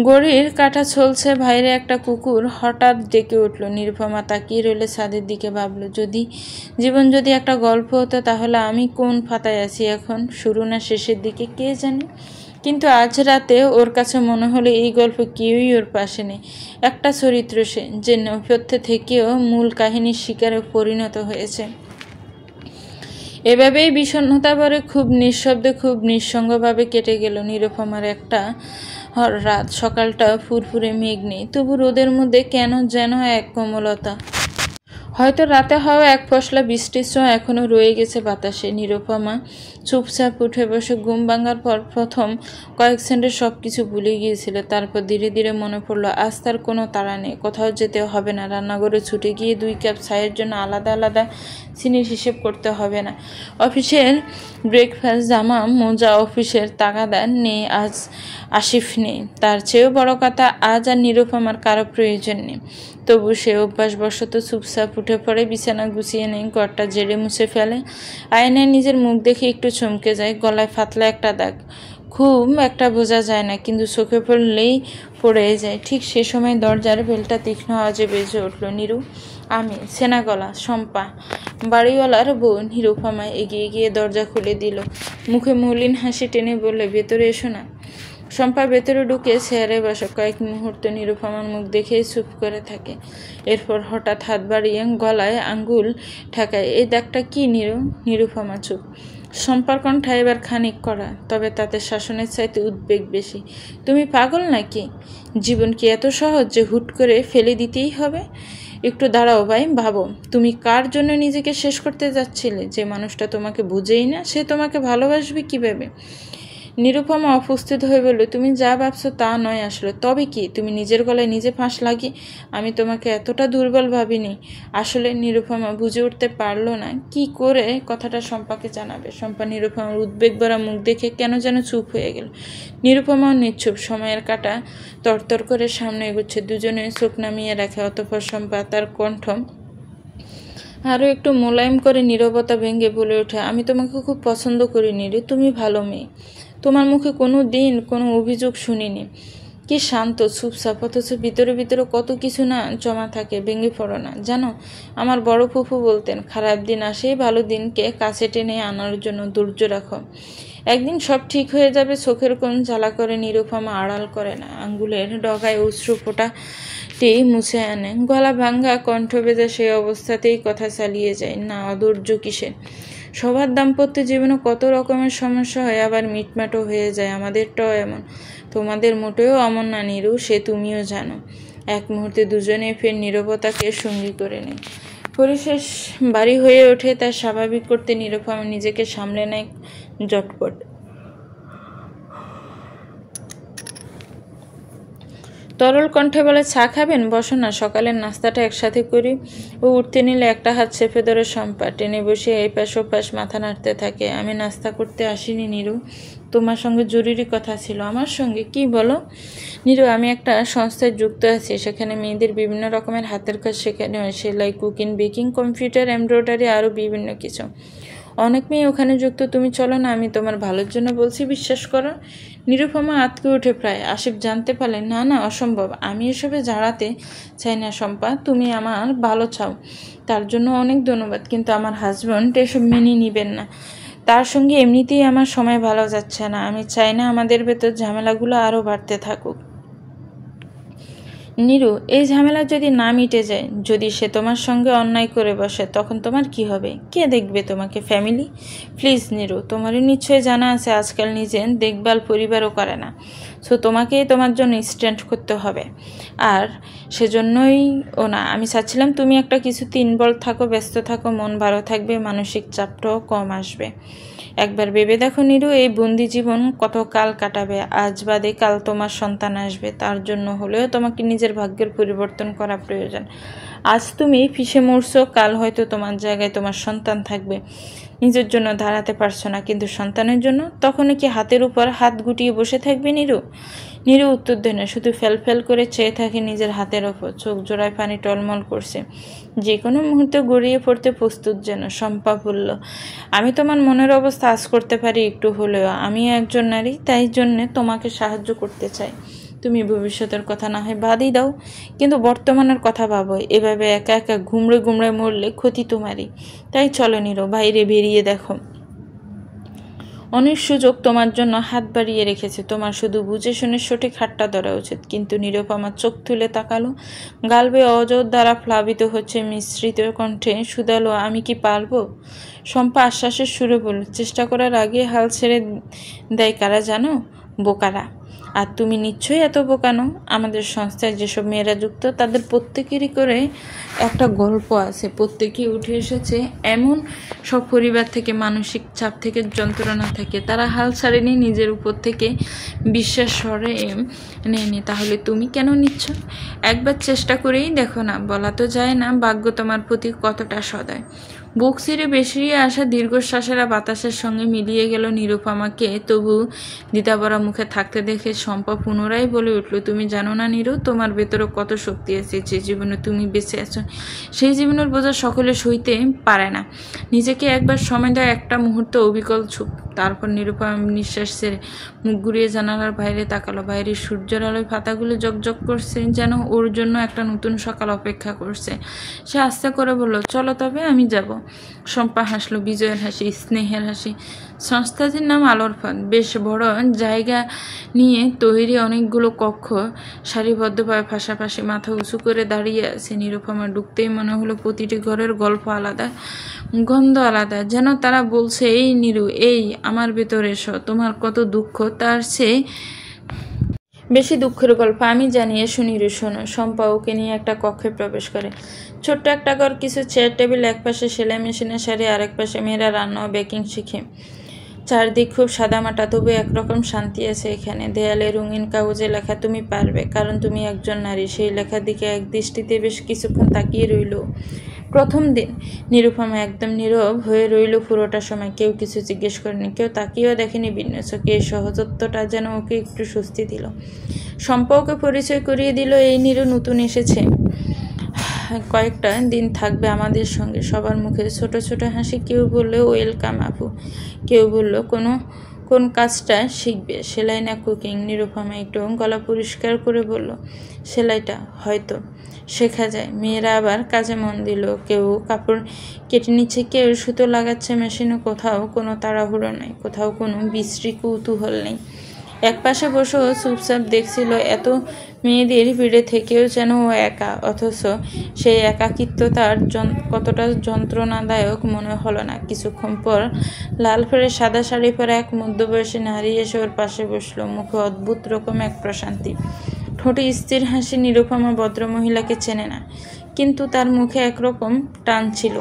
ঘড়ির কাঁটা চলছে। বাইরে একটা কুকুর হঠাৎ ডেকে উঠল। নিরুপমা তাকিয়ে রইল ছাদের দিকে। ভাবলো, জীবন যদি একটা গল্প হতো, তাহলে আমি কোন পাতায় আছি এখন? শুরু না শেষের দিকে, কে জানে। কিন্তু আজ রাতে ওর কাছে মনে হলো এই গল্প কেউই ওর পাশে নেই। একটা চরিত্র সে, যে নেপথ্যে থেকেও মূল কাহিনীর শিকারে পরিণত হয়েছে। এভাবেই বিষণ্ণতা ভরে খুব নিঃশব্দে, খুব নিঃসঙ্গভাবে কেটে গেল নিরুপমার একটা রাত। সকালটা ফুরফুরে মেঘ নেই, তবু রোদের মধ্যে কেন যেন এক কোমলতা। হয়তো রাতে হওয়া এক পশলা বৃষ্টির ছোঁয়া এখনো রয়ে গেছে বাতাসে। নিরুপমা চুপচাপ উঠে বসে। ঘুম ভাঙার পর প্রথম কয়েক সেকেন্ডে সব কিছু ভুলে গিয়েছিল। তারপর ধীরে ধীরে মনে পড়লো, আজ তার কোনো তাড়া নেই, কোথাও যেতে হবে না। রান্নাঘরে ছুটে গিয়ে 2 কাপ চায়ের জন্য আলাদা আলাদা চিনির হিসেব করতে হবে না। অফিসের ব্রেকফাস্ট, জামা, মোজা, অফিসের তাগাদা নেই আজ। আসিফ নেই। তার চেয়েও বড় কথা, আজ আর নিরুপমার কারো প্রয়োজন নেই। তবু সে অভ্যাসবশত চুপচাপ উঠে পড়ে, বিছানা গুছিয়ে নেই, ঘরটা ঝেড়ে মুছে ফেলে। আয়নায় নিজের মুখ দেখে একটু চমকে যায়। গলায় পাতলা একটা দাগ, খুব একটা বোঝা যায় না, কিন্তু চোখে পড়লেই পড়ে যায়। ঠিক সে সময় দরজার বেলটা তীক্ষ্ণ আওয়াজে বেজে উঠল। নিরু, আমি। চেনা গলা, শম্পা, বাড়িওয়ালার বউ। নিরুপমা এগিয়ে গিয়ে দরজা খুলে দিল। মুখে মলিন হাসি টেনে বললে, ভেতরে এসো না। শম্পা ভেতরে ঢুকে চেয়ারে বসে। কয়েক মুহূর্ত নিরুপমার মুখ দেখেই চুপ করে থাকে। এরপর হঠাৎ হাত বাড়িয়ে গলায় আঙ্গুল ঠেকায়। এই দাগটা কি নিরু? নিরুপমা চুপ। শম্পার কণ্ঠা এবার খানিক কড়া, তবে তাতে শাসনের চাইতে উদ্বেগ বেশি। তুমি পাগল নাকি? জীবন কি এত সহজ যে হুট করে ফেলে দিতেই হবে? একটু দাঁড়াও ভাই, ভাবো, তুমি কার জন্য নিজেকে শেষ করতে যাচ্ছিলে? যে মানুষটা তোমাকে বুঝেই না, সে তোমাকে ভালোবাসবে কিভাবে? নিরুপমা অপ্রস্তুত হয়ে বলল, তুমি যা ভাবছো তা নয় আসলে। তবে কি? তুমি নিজের গলায় নিজে ফাঁস লাগিয়ে। আমি তোমাকে এতটা দুর্বল ভাবিনি আসলে। নিরুপমা বুঝে উঠতে পারল না কি করে কথাটা শম্পাকে জানাবে। শম্পা নিরুপমার উদ্বেগ ভরা মুখ দেখে কেন যেন চুপ হয়ে গেল। নিরুপমাও নিশ্চুপ। সময়ের কাঁটা তরতর করে সামনে এগোচ্ছে। দুজনে চোখ নামিয়ে রাখে। অতঃপর শম্পা তার কণ্ঠ আরও একটু মোলায়েম করে নীরবতা ভেঙে বলে ওঠে, আমি তোমাকে খুব পছন্দ করি নিরু। তুমি ভালো মেয়ে। তোমার মুখে কোনো দিন কোনো অভিযোগ শুনিনি। কি শান্ত চুপচাপ, অথচ ভিতরে ভিতরে কত কিছু না জমা থাকে। ভেঙে পড়ো না। জানো, আমার বড় ফুফু বলতেন, খারাপ দিন আসেই ভালো দিনকে কাছে টেনে আনার জন্য ধৈর্য রাখো। একদিন সব ঠিক হয়ে যাবে। চোখের কোণ জ্বালা করে নিরুপমা আড়াল করে না, আঙ্গুলের ডগায় অশ্রু ফোঁটাটি মুছে আনে। গলা ভাঙ্গা, কণ্ঠ ভেজা সেই অবস্থাতেই কথা চালিয়ে যায়। না, অধৈর্য কিসের? সবার দাম্পত্য জীবনে কত রকমের সমস্যা হয়, আবার মিটমাটও হয়ে যায়। আমাদেরটাও এমন। তোমাদের মোটেও অমন না নিরু, সে তুমিও জানো। এক মুহূর্তে দুজনে ফের নীরবতাকে সঙ্গী করে নেয়। পরিশেষ বাড়ি হয়ে ওঠে। তার স্বাভাবিক করতে নিরুপমা নিজেকে সামলে নেয় জটপট। তরল কণ্ঠে বলে, চা খাবেন? বসো না, সকালের নাস্তাটা একসাথে করি। ও উঠতে নিলে একটা হাত চেপে ধরে শম্পা টেনে বসিয়ে এই পাশ ওপাশ মাথা নাড়তে থাকে। আমি নাস্তা করতে আসিনি নিরু, তোমার সঙ্গে জরুরি কথা ছিল। আমার সঙ্গে? কি বলো? নিরু, আমি একটা সংস্থায় যুক্ত আছি। সেখানে মেয়েদের বিভিন্ন রকমের হাতের কাজ শেখানো হয়, সেলাই, কুকিং, বেকিং, কম্পিউটার, এমব্রয়ডারি, আরও বিভিন্ন কিছু। অনেক মেয়ে ওখানে যুক্ত। তুমি চলো না, আমি তোমার ভালোর জন্য বলছি, বিশ্বাস করো। নিরুপমা আতকে ওঠে প্রায়। আসিফ জানতে পারলে, না না, অসম্ভব। আমি এসবে জড়াতে চাই না শম্পা। তুমি আমার ভালো চাও, তার জন্য অনেক ধন্যবাদ, কিন্তু আমার হাজব্যান্ড এসব মেনে নিবেন না। তার সঙ্গে এমনিতেই আমার সময় ভালো যাচ্ছে না। আমি চাই না আমাদের ভেতর ঝামেলাগুলো আরও বাড়তে থাকুক। নিরু, এই ঝামেলা যদি না মিটে যায়, যদি সে তোমার সঙ্গে অন্যায় করে বসে, তখন তোমার কি হবে? কে দেখবে তোমাকে? ফ্যামিলি? প্লিজ নিরু, তোমারও নিশ্চয়ই জানা আছে আজকাল নিজের দেখভাল পরিবারও করে না। সো তোমাকেই তোমার জন্য স্ট্যান্ড করতে হবে। আর সেজন্যই না, আমি চাচ্ছিলাম তুমি একটা কিছু তিনবল থাকো, ব্যস্ত থাকো, মন ভালো থাকবে, মানসিক চাপটাও কম আসবে। একবার ভেবে দেখো নিরু, এই বন্দি জীবন কত কাল কাটাবে? আজ বাদে কাল তোমার সন্তান আসবে, তার জন্য হলেও তোমাকে নিজের ভাগ্যের পরিবর্তন করা প্রয়োজন। আজ তুমি ফিসে মরছো, কাল হয়তো তোমার জায়গায় তোমার সন্তান থাকবে। নিজের জন্য দাঁড়াতে পারছো না, কিন্তু সন্তানের জন্য? তখন কি হাতের উপর হাত গুটিয়ে বসে থাকবে নিরু? নিরু উত্তর দেয় না, শুধু ফেল ফেল করে চেয়ে থাকে নিজের হাতের ওপর। চোখ জোড়ায় পানি টলমল করছে, যে কোনো মুহূর্তে গড়িয়ে পড়তে প্রস্তুত যেন। শম্পা বলল, আমি তোমার মনের অবস্থা আজ করতে পারি একটু হলেও। আমি একজন নারী, তাই জন্যে তোমাকে সাহায্য করতে চাই। তুমি ভবিষ্যতের কথা না হয় বাদই দাও, কিন্তু বর্তমানের কথা ভাবো। এভাবে একা একা ঘুমড়ে ঘুমড়ে মরলে ক্ষতি তোমারই। তাই চলো নিরো, বাইরে বেরিয়ে দেখো। অনেক সুযোগ তোমার জন্য হাত বাড়িয়ে রেখেছে, তোমার শুধু বুঝে শুনে সঠিক হাতটা ধরা উচিত। কিন্তু নিরুপমা চোখ তুলে তাকালো, গাল বেয়ে অজর দ্বারা প্লাবিত হচ্ছে মিশ্রিত কণ্ঠে শুধালো, আমি কি পারবো? শম্পা আশ্বাসের সুরে বলল, চেষ্টা করার আগে হাল ছেড়ে দেয় কারা জানো? বোকারা। আর তুমি নিশ্চয়ই এত বোকানো। আমাদের সংস্থায় যেসব মেয়েরা যুক্ত, তাদের প্রত্যেকেরই করে একটা গল্প আছে। প্রত্যেকেই উঠে এসেছে এমন সব পরিবার থেকে, মানসিক চাপ থেকে, যন্ত্রণা থেকে। তারা হাল ছাড়েনি, নিজের উপর থেকে বিশ্বাস সরে নেয়নি। তাহলে তুমি কেন নিচ্ছ? একবার চেষ্টা করেই দেখো না। বলা তো যায় না ভাগ্য তোমার প্রতি কতটা সদয়। বুক ছিঁড়ে বেশিয়ে আসা দীর্ঘশ্বাসেরা বাতাসের সঙ্গে মিলিয়ে গেল নিরুপমাকে। তবু দ্বিধাভরা মুখে থাকতে দেখে শম্পা পুনরায় বলে উঠল, তুমি জানো না নিরু, তোমার ভেতরে কত শক্তি আছে। যে জীবনে তুমি বেঁচে আছো, সেই জীবনের বোঝা সকলে সইতে পারে না। নিজেকে একবার সময় দেয়, একটা মুহূর্তে অবিকল চুপ। তারপর নিরুপমা নিঃশ্বাস ছেড়ে মুখ ঘুরিয়ে জানালার বাইরে তাকালো। বাইরে সূর্যের আলোয় পাতাগুলো জকজক করছে, যেন ওর জন্য একটা নতুন সকাল অপেক্ষা করছে। সে আস্তে করে বলল, চলো তবে, আমি যাব। শম্পা হাসলো, বিজয়ের হাসি, স্নেহের হাসি। সংস্থাটির নাম আলোর ফাঁদ। বেশ বড় জায়গা নিয়ে তৈরি অনেকগুলো কক্ষ সারিবদ্ধভাবে পাশাপাশি মাথা উঁচু করে দাঁড়িয়ে আছে। নিরুপমা ঢুকতেই মনে হলো প্রতিটি ঘরের গল্প আলাদা, গন্ধ আলাদা। যেন তারা বলছে, এই নিরু, এই আমার ভেতরে এসো, তোমার কত দুঃখ, তার চেয়ে বেশি দুঃখের গল্প আমি জানি, এসো নিরু, শোনো। শম্পা ওকে নিয়ে একটা কক্ষে প্রবেশ করে। ছোট্ট একটা ঘর, কিছু চেয়ার টেবিল, এক পাশে সেলাই মেশিনের সারি, আরেক পাশে মেয়েরা রান্না ও বেকিং শিখে। চারদিক খুব সাদামাটা, তবু একরকম শান্তি আছে এখানে। দেয়ালে রঙিন কাগজে লেখা, তুমি পারবে, কারণ তুমি একজন নারী। সেই লেখার দিকে এক দৃষ্টিতে বেশ কিছুক্ষণ তাকিয়ে রইল। প্রথম দিন নিরুপমা একদম নীরব হয়ে রইল পুরোটা সময়। কেউ কিছু জিজ্ঞেস করেনি, কেউ তাকিয়েও দেখেনি ভিন্ন চোখে। এই সহজত্বটা যেন ওকে একটু স্বস্তি দিল। শম্পা ওকে পরিচয় করিয়ে দিল, এই নিরু নতুন এসেছে, কয়েকটা দিন থাকবে আমাদের সঙ্গে। সবার মুখে ছোট ছোট হাসি। কেউ বললো, ওয়েলকাম আপু, কেউ বলল কোনো কোন কাজটা শিখবে, সেলাই না কুকিং? নিরুপমা একটু গলা পরিষ্কার করে বলল, সেলাইটা হয়তো শেখা যায়। মেয়েরা আবার কাজে মন দিল, কেউ কাপড় কেটে নিচ্ছে, কেউ সুতো লাগাচ্ছে মেশিনে। কোথাও কোনো তাড়াহুড়ো নেই, কোথাও কোনো বিশ্রী কৌতূহল নেই। এক পাশে বসেও চুপচাপ দেখছিল। এত মেয়েদের ভিড়ে থেকেও যেন ও একা, অথচ সেই একাকিত্ব তার কতটা যন্ত্রণাদায়ক মনে হলো না। কিছুক্ষণ পর লাল ফেরে সাদা শাড়ি পরে এক মধ্যবয়সী নারী এসে ওর পাশে বসলো। মুখে অদ্ভুত রকম এক প্রশান্তি, ঠোঁটে স্থির হাসি। নিরুপমা ভদ্রমহিলাকে চেনে না, কিন্তু তার মুখে একরকম টান ছিল।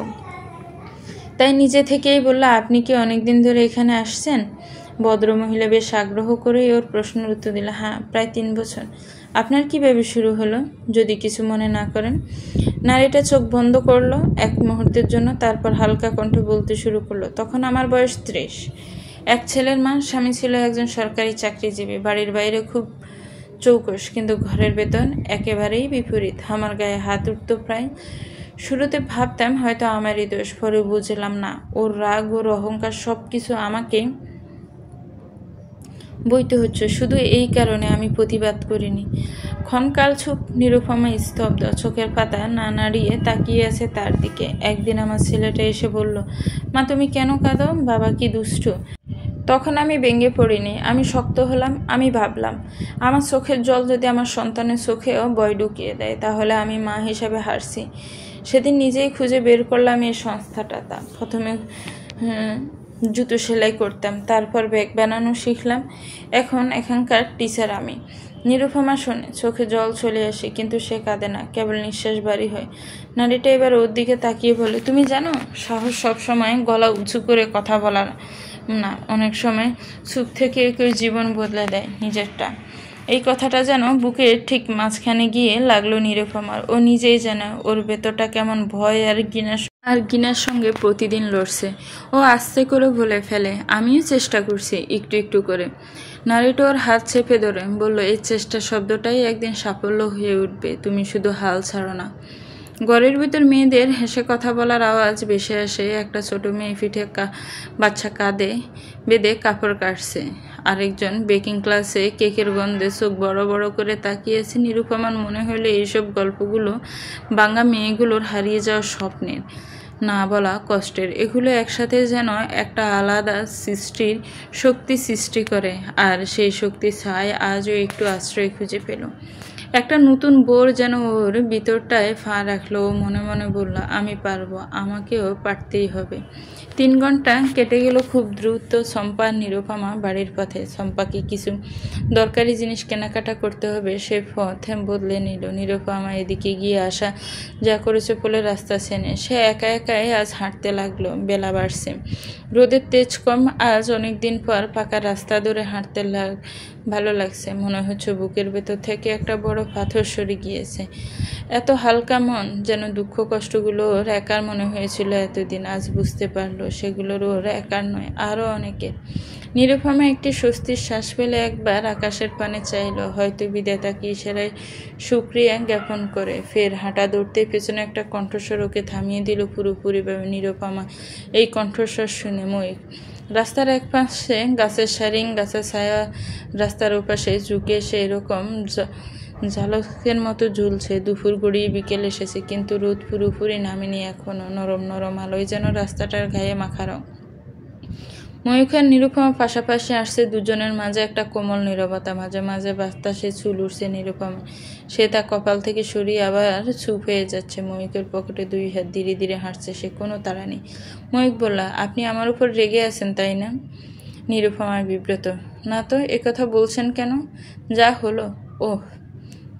তাই নিজে থেকেই বলল, আপনি কি অনেকদিন ধরে এখানে আসছেন? ভদ্রমহিলা বেশ আগ্রহ করেই ওর প্রশ্নের উত্তর দিল, হ্যাঁ, প্রায় 3 বছর। আপনার কিভাবে শুরু হলো, যদি কিছু মনে না করেন? নারীটা চোখ বন্ধ করলো এক মুহূর্তের জন্য, তারপর হালকা কণ্ঠে বলতে শুরু করলো, তখন আমার বয়স 30। এক ছেলের মা, স্বামী ছিল একজন সরকারি চাকরিজীবী। বাড়ির বাইরে খুব চৌকস, কিন্তু ঘরের ভেতর একেবারেই বিপরীত। আমার গায়ে হাত উঠত প্রায়। শুরুতে ভাবতাম হয়তো আমারই দোষ, পরে বুঝলাম না, ওর রাগ, ওর অহংকার সবকিছু আমাকে বইতে হচ্ছে। শুধু এই কারণে আমি প্রতিবাদ করিনি। ক্ষণকাল চুপ। নিরুপমা স্তব্ধ, চোখের পাতা না নাড়িয়ে তাকিয়ে আছে তার দিকে। একদিন আমার ছেলেটা এসে বলল, মা তুমি কেন কাঁদো? বাবা কি দুষ্টু? তখন আমি ভেঙে পড়িনি, আমি শক্ত হলাম। আমি ভাবলাম, আমার চোখের জল যদি আমার সন্তানের চোখেও ভয় ঢুকিয়ে দেয়, তাহলে আমি মা হিসাবে হারছি। সেদিন নিজেই খুঁজে বের করলাম এই সংস্থাটা। প্রথমে জুতো সেলাই করতাম, তারপর ব্যাগ বানানো শিখলাম। এখন এখানকার টিচার আমি। নিরুপমা শোনে, চোখে জল চলে আসে, কিন্তু সে কাঁদে না, কেবল নিঃশ্বাস ভারী হয়। নারীটা এবার ওর দিকে তাকিয়ে বলে, তুমি জানো, সাহস সবসময় গলা উঁচু করে কথা বলার না, অনেক সময় চুপ থেকে কেউ জীবন বদলে দেয় নিজেরটা। এই কথাটা যেন বুকের ঠিক মাঝখানে গিয়ে লাগলো নিরুপমার। ও নিজেই জানে ওর ভেতরটা কেমন ভয় আর ঘৃণার সঙ্গে প্রতিদিন লড়ছে। ও আস্তে করে বলে ফেলে, আমিও চেষ্টা করছি একটু একটু করে। নারীটা ওর হাত চেপে ধরে বলল, এই চেষ্টা শব্দটাই একদিন সাফল্য হয়ে উঠবে, তুমি শুধু হাল ছাড়ো না। ঘরের ভিতর মেয়েদের হেসে কথা বলার আওয়াজ ভেসে আসে। একটা ছোট মেয়ে পিঠে বাচ্চা কাঁধে বেঁধে কাপড় কাটছে। আরেকজন বেকিং ক্লাসে কেকের গন্ধে চোখ বড় বড় করে তাকিয়েছে। নিরুপমার মনে হলো এইসব গল্পগুলো বাঙা মেয়েগুলোর হারিয়ে যাওয়া স্বপ্নের, না বলা কষ্টের। এগুলো একসাথে যেন একটা আলাদা শক্তি সৃষ্টি করে, আর সেই শক্তি ছায় আজও একটু আশ্রয় খুঁজে পেল। একটা নতুন বোর যেন ওর ভিতরটায় ফা রাখলো। ও মনে মনে বলল, আমি পারবো, আমাকেও পারতেই হবে। 3 ঘন্টা কেটে গেল খুব দ্রুত। চম্পা নিরুপমা বাড়ির পথে। চম্পাকে কিছু দরকারি জিনিস কেনাকাটা করতে হবে, সে পথে বদলে নিল। নিরুপমা এদিকে গিয়ে আসা যা করেছে বলে রাস্তা চেনে। সে একা একাই আজ হাঁটতে লাগলো। বেলা বাড়ছে, রোদের তেজ কম। আজ অনেকদিন পর পাকা রাস্তা ধরে হাঁটতে ভালো লাগছে। মনে হচ্ছে বুকের ভেতর থেকে একটা বড় পাথর সরে গিয়েছে। এত হালকা মন, যেন দুঃখ কষ্টগুলো ওর একার মনে হয়েছিল এতদিন। আজ বুঝতে পারলো সেগুলোর ওর একার নয়, আরও অনেকের। নিরুপমা একটি স্বস্তির শ্বাস ফেলে একবার আকাশের পানে চাইল, হয়তো বিধাতাকে ইশারায় শুকরিয়া জ্ঞাপন করে। ফের হাঁটা ধরতে পেছনে একটা কণ্ঠস্বর ওকে থামিয়ে দিল পুরোপুরিভাবে। নিরুপমা এই কণ্ঠস্বর শুনে ময়ূর রাস্তার এক পাশে গাছের সারি, গাছের ছায়া রাস্তার ওপাশে ঝুঁকে সেই রকম ঝালকের মতো ঝুলছে। দুপুর গড়িয়ে বিকেল এসেছে, কিন্তু রোদ পুরোপুরি নামেনি এখনো। নরম নরম আলোয় যেন রাস্তাটার গায়ে মাখা রং। ময়ূখ আর নিরুপমা পাশাপাশি আসছে, দুজনের মাঝে একটা কোমল নীরবতা। মাঝে মাঝে বাতাসে চুল উঠছে নিরুপমা। সে তা কপাল থেকে সরিয়ে আবার চুপ হয়ে যাচ্ছে। ময়ূকের পকেটে 2 হাত ধীরে ধীরে হাঁটছে সে, কোনো তাড়া নেই। ময়ূক বলল, আপনি আমার উপর রেগে আছেন তাই না? নিরুপমা বিব্রত, না তো, একথা বলছেন কেন? যা হলো। ওহ।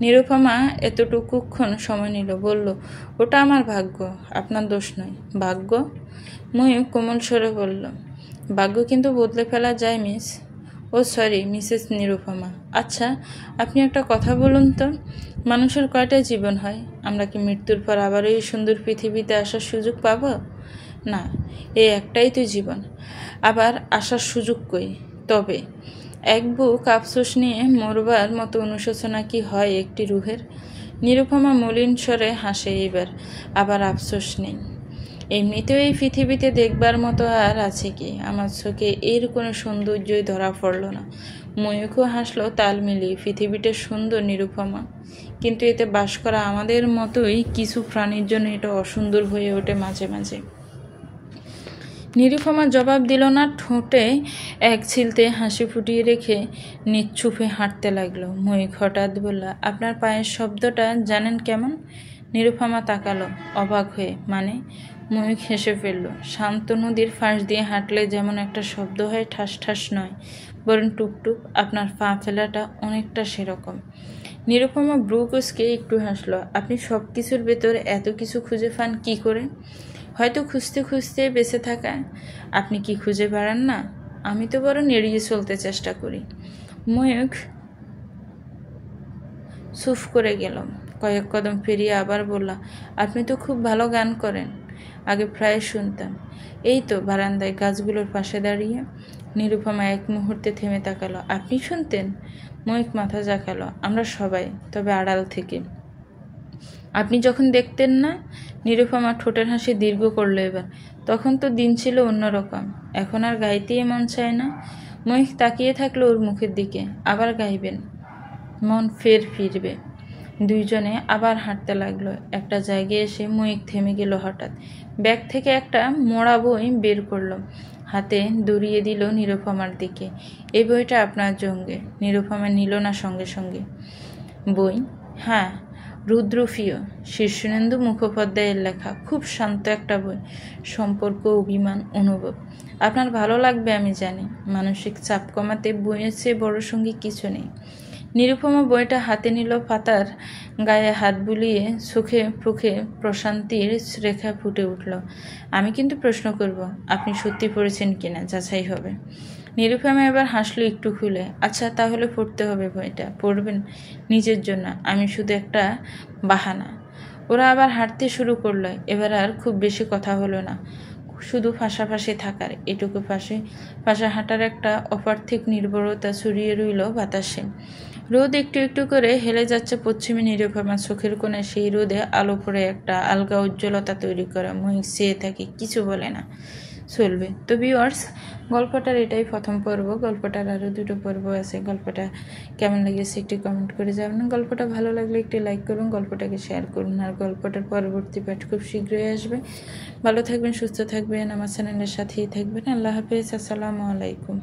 নিরুপমা এতটুকুক্ষণ সময় নিল, বলল, ওটা আমার ভাগ্য, আপনার দোষ নয়। ভাগ্য? ময়ূক কোমল স্বরে বলল, ভাগ্য কিন্তু বদলে ফেলা যায় মিস। ও সরি মিসেস নিরুপমা। আচ্ছা, আপনি একটা কথা বলুন তো, মানুষের কয়টা জীবন হয়? আমরা কি মৃত্যুর পর আবার এই সুন্দর পৃথিবীতে আসার সুযোগ পাব? না, এই একটাই তো জীবন, আবার আসার সুযোগ কই? তবে এক বুক আফসোস নিয়ে মরবার মতো অনুশোচনা কি হয় একটি রুহের? নিরুপমা মলিন স্বরে হাসে এবার, আবার আফসোস নেই। এমনিতেও এই পৃথিবীতে দেখবার মতো আর আছে কি? আমার চোখে এর কোনো সৌন্দর্যই ধরা পড়ল না। ময়ূখও হাসলো তাল মিলিয়ে। পৃথিবীটা সুন্দর নিরুপমা, কিন্তু এতে বাস করা আমাদের মতোই কিছু প্রাণীর জন্য এটা অসুন্দর হয়ে ওঠে মাঝে মাঝে। নিরুপমা জবাব দিল না। ঠোঁটে এক ছিলতে হাসি ফুটিয়ে রেখে নিচ্ছুপে হাঁটতে লাগলো। ময়ূখ হঠাৎ বলল, আপনার পায়ের শব্দটা জানেন কেমন? নিরুপমা তাকালো অবাক হয়ে। মানে? ময়ূখ হেসে ফেলল। শান্ত নদীর ফাঁস দিয়ে হাঁটলে যেমন একটা শব্দ হয়, ঠাস ঠাস নয়, বরং টুকটুক। আপনার পা ফেলাটা অনেকটা সেরকম। নিরুপমা ব্রু কুঁচকে একটু হাসলো। আপনি সব কিছুর ভেতর এত কিছু খুঁজে পান কি করে? হয়তো খুঁজতে খুঁজতে বেঁচে থাকা। আপনি কি খুঁজে বেড়ান না? আমি তো বরং এড়িয়ে চলতে চেষ্টা করি। ময়ূখ চুপ করে গেল। কয়েক কদম পেরিয়ে আবার বললাম, আপনি তো খুব ভালো গান করেন। আগে প্রায় শুনতাম। এই তো বারান্দায় গাছগুলোর পাশে দাঁড়িয়ে। নিরুপমা এক মুহূর্তে থেমে তাকালো। আপনি শুনতেন? ময়ূখ মাথা জাকালো। আমরা সবাই, তবে আড়াল থেকে। আপনি যখন দেখতেন না? নিরুপমা ঠোঁটের হাসি দীর্ঘ করলো এবার। তখন তো দিন ছিল অন্যরকম। এখন আর গাইতেই মন চায় না। ময়ূখ তাকিয়ে থাকলো ওর মুখের দিকে। আবার গাইবেন? মন ফের ফিরবে। দুইজনে আবার হাঁটতে লাগলো। একটা জায়গায় এসে ময়ূখ থেমে গেল হঠাৎ। ব্যাগ থেকে একটা মোড়া বই বের করলো, হাতে দড়িয়ে দিল নিরুপমার দিকে। এই বইটা আপনার জন্যে। নিরুপমা নিল না সঙ্গে সঙ্গে। বই? হ্যাঁ, রুদ্রফিয়, শীর্ষেন্দু মুখোপাধ্যায়ের লেখা। খুব শান্ত একটা বই। সম্পর্ক, অভিমান, অনুভব। আপনার ভালো লাগবে আমি জানি। মানসিক চাপ কমাতে বইয়ের চেয়ে বড় সঙ্গী কিছু নেই। নিরুপমা বইটা হাতে নিল। পাতার গায়ে হাত বুলিয়ে চোখে মুখে প্রশান্তির রেখা ফুটে উঠল। আমি কিন্তু প্রশ্ন করব, আপনি সত্যি পড়েছেন কিনা, যাচাই হবে। নিরুপমা এবার হাসলো একটু খুলে। আচ্ছা, তাহলে পড়তে হবে বইটা। পড়বেন? নিজের জন্য। আমি শুধু একটা বাহানা। ওরা আবার হাঁটতে শুরু করলো। এবার আর খুব বেশি কথা হলো না, শুধু পাশাপাশি থাকার এটুকু। পাশে হাঁটার একটা অপার্থিক নির্ভরতা ছড়িয়ে রইল বাতাসে। রোদ একটু একটু করে হেলে যাচ্ছে পশ্চিমে। নিরুপমা চোখের কোণে সেই রোদে আলো পড়ে একটা আলগা উজ্জ্বলতা তৈরি করে। ময়ূখ চেয়ে থাকে, কিছু বলে না। চলবে তো ভিউয়ার্স, গল্পটার এটাই প্রথম পর্ব। গল্পটার আরও দুটো পর্ব আছে। গল্পটা কেমন লেগেছে একটি কমেন্ট করে যাবেন। গল্পটা ভালো লাগলে একটি লাইক করুন, গল্পটাকে শেয়ার করুন। আর গল্পটার পরবর্তী পাঠ খুব শীঘ্রই আসবে। ভালো থাকবেন, সুস্থ থাকবেন, আমার চ্যানেলের সাথেই থাকবেন। আল্লাহ হাফেজ, আসসালামু আলাইকুম।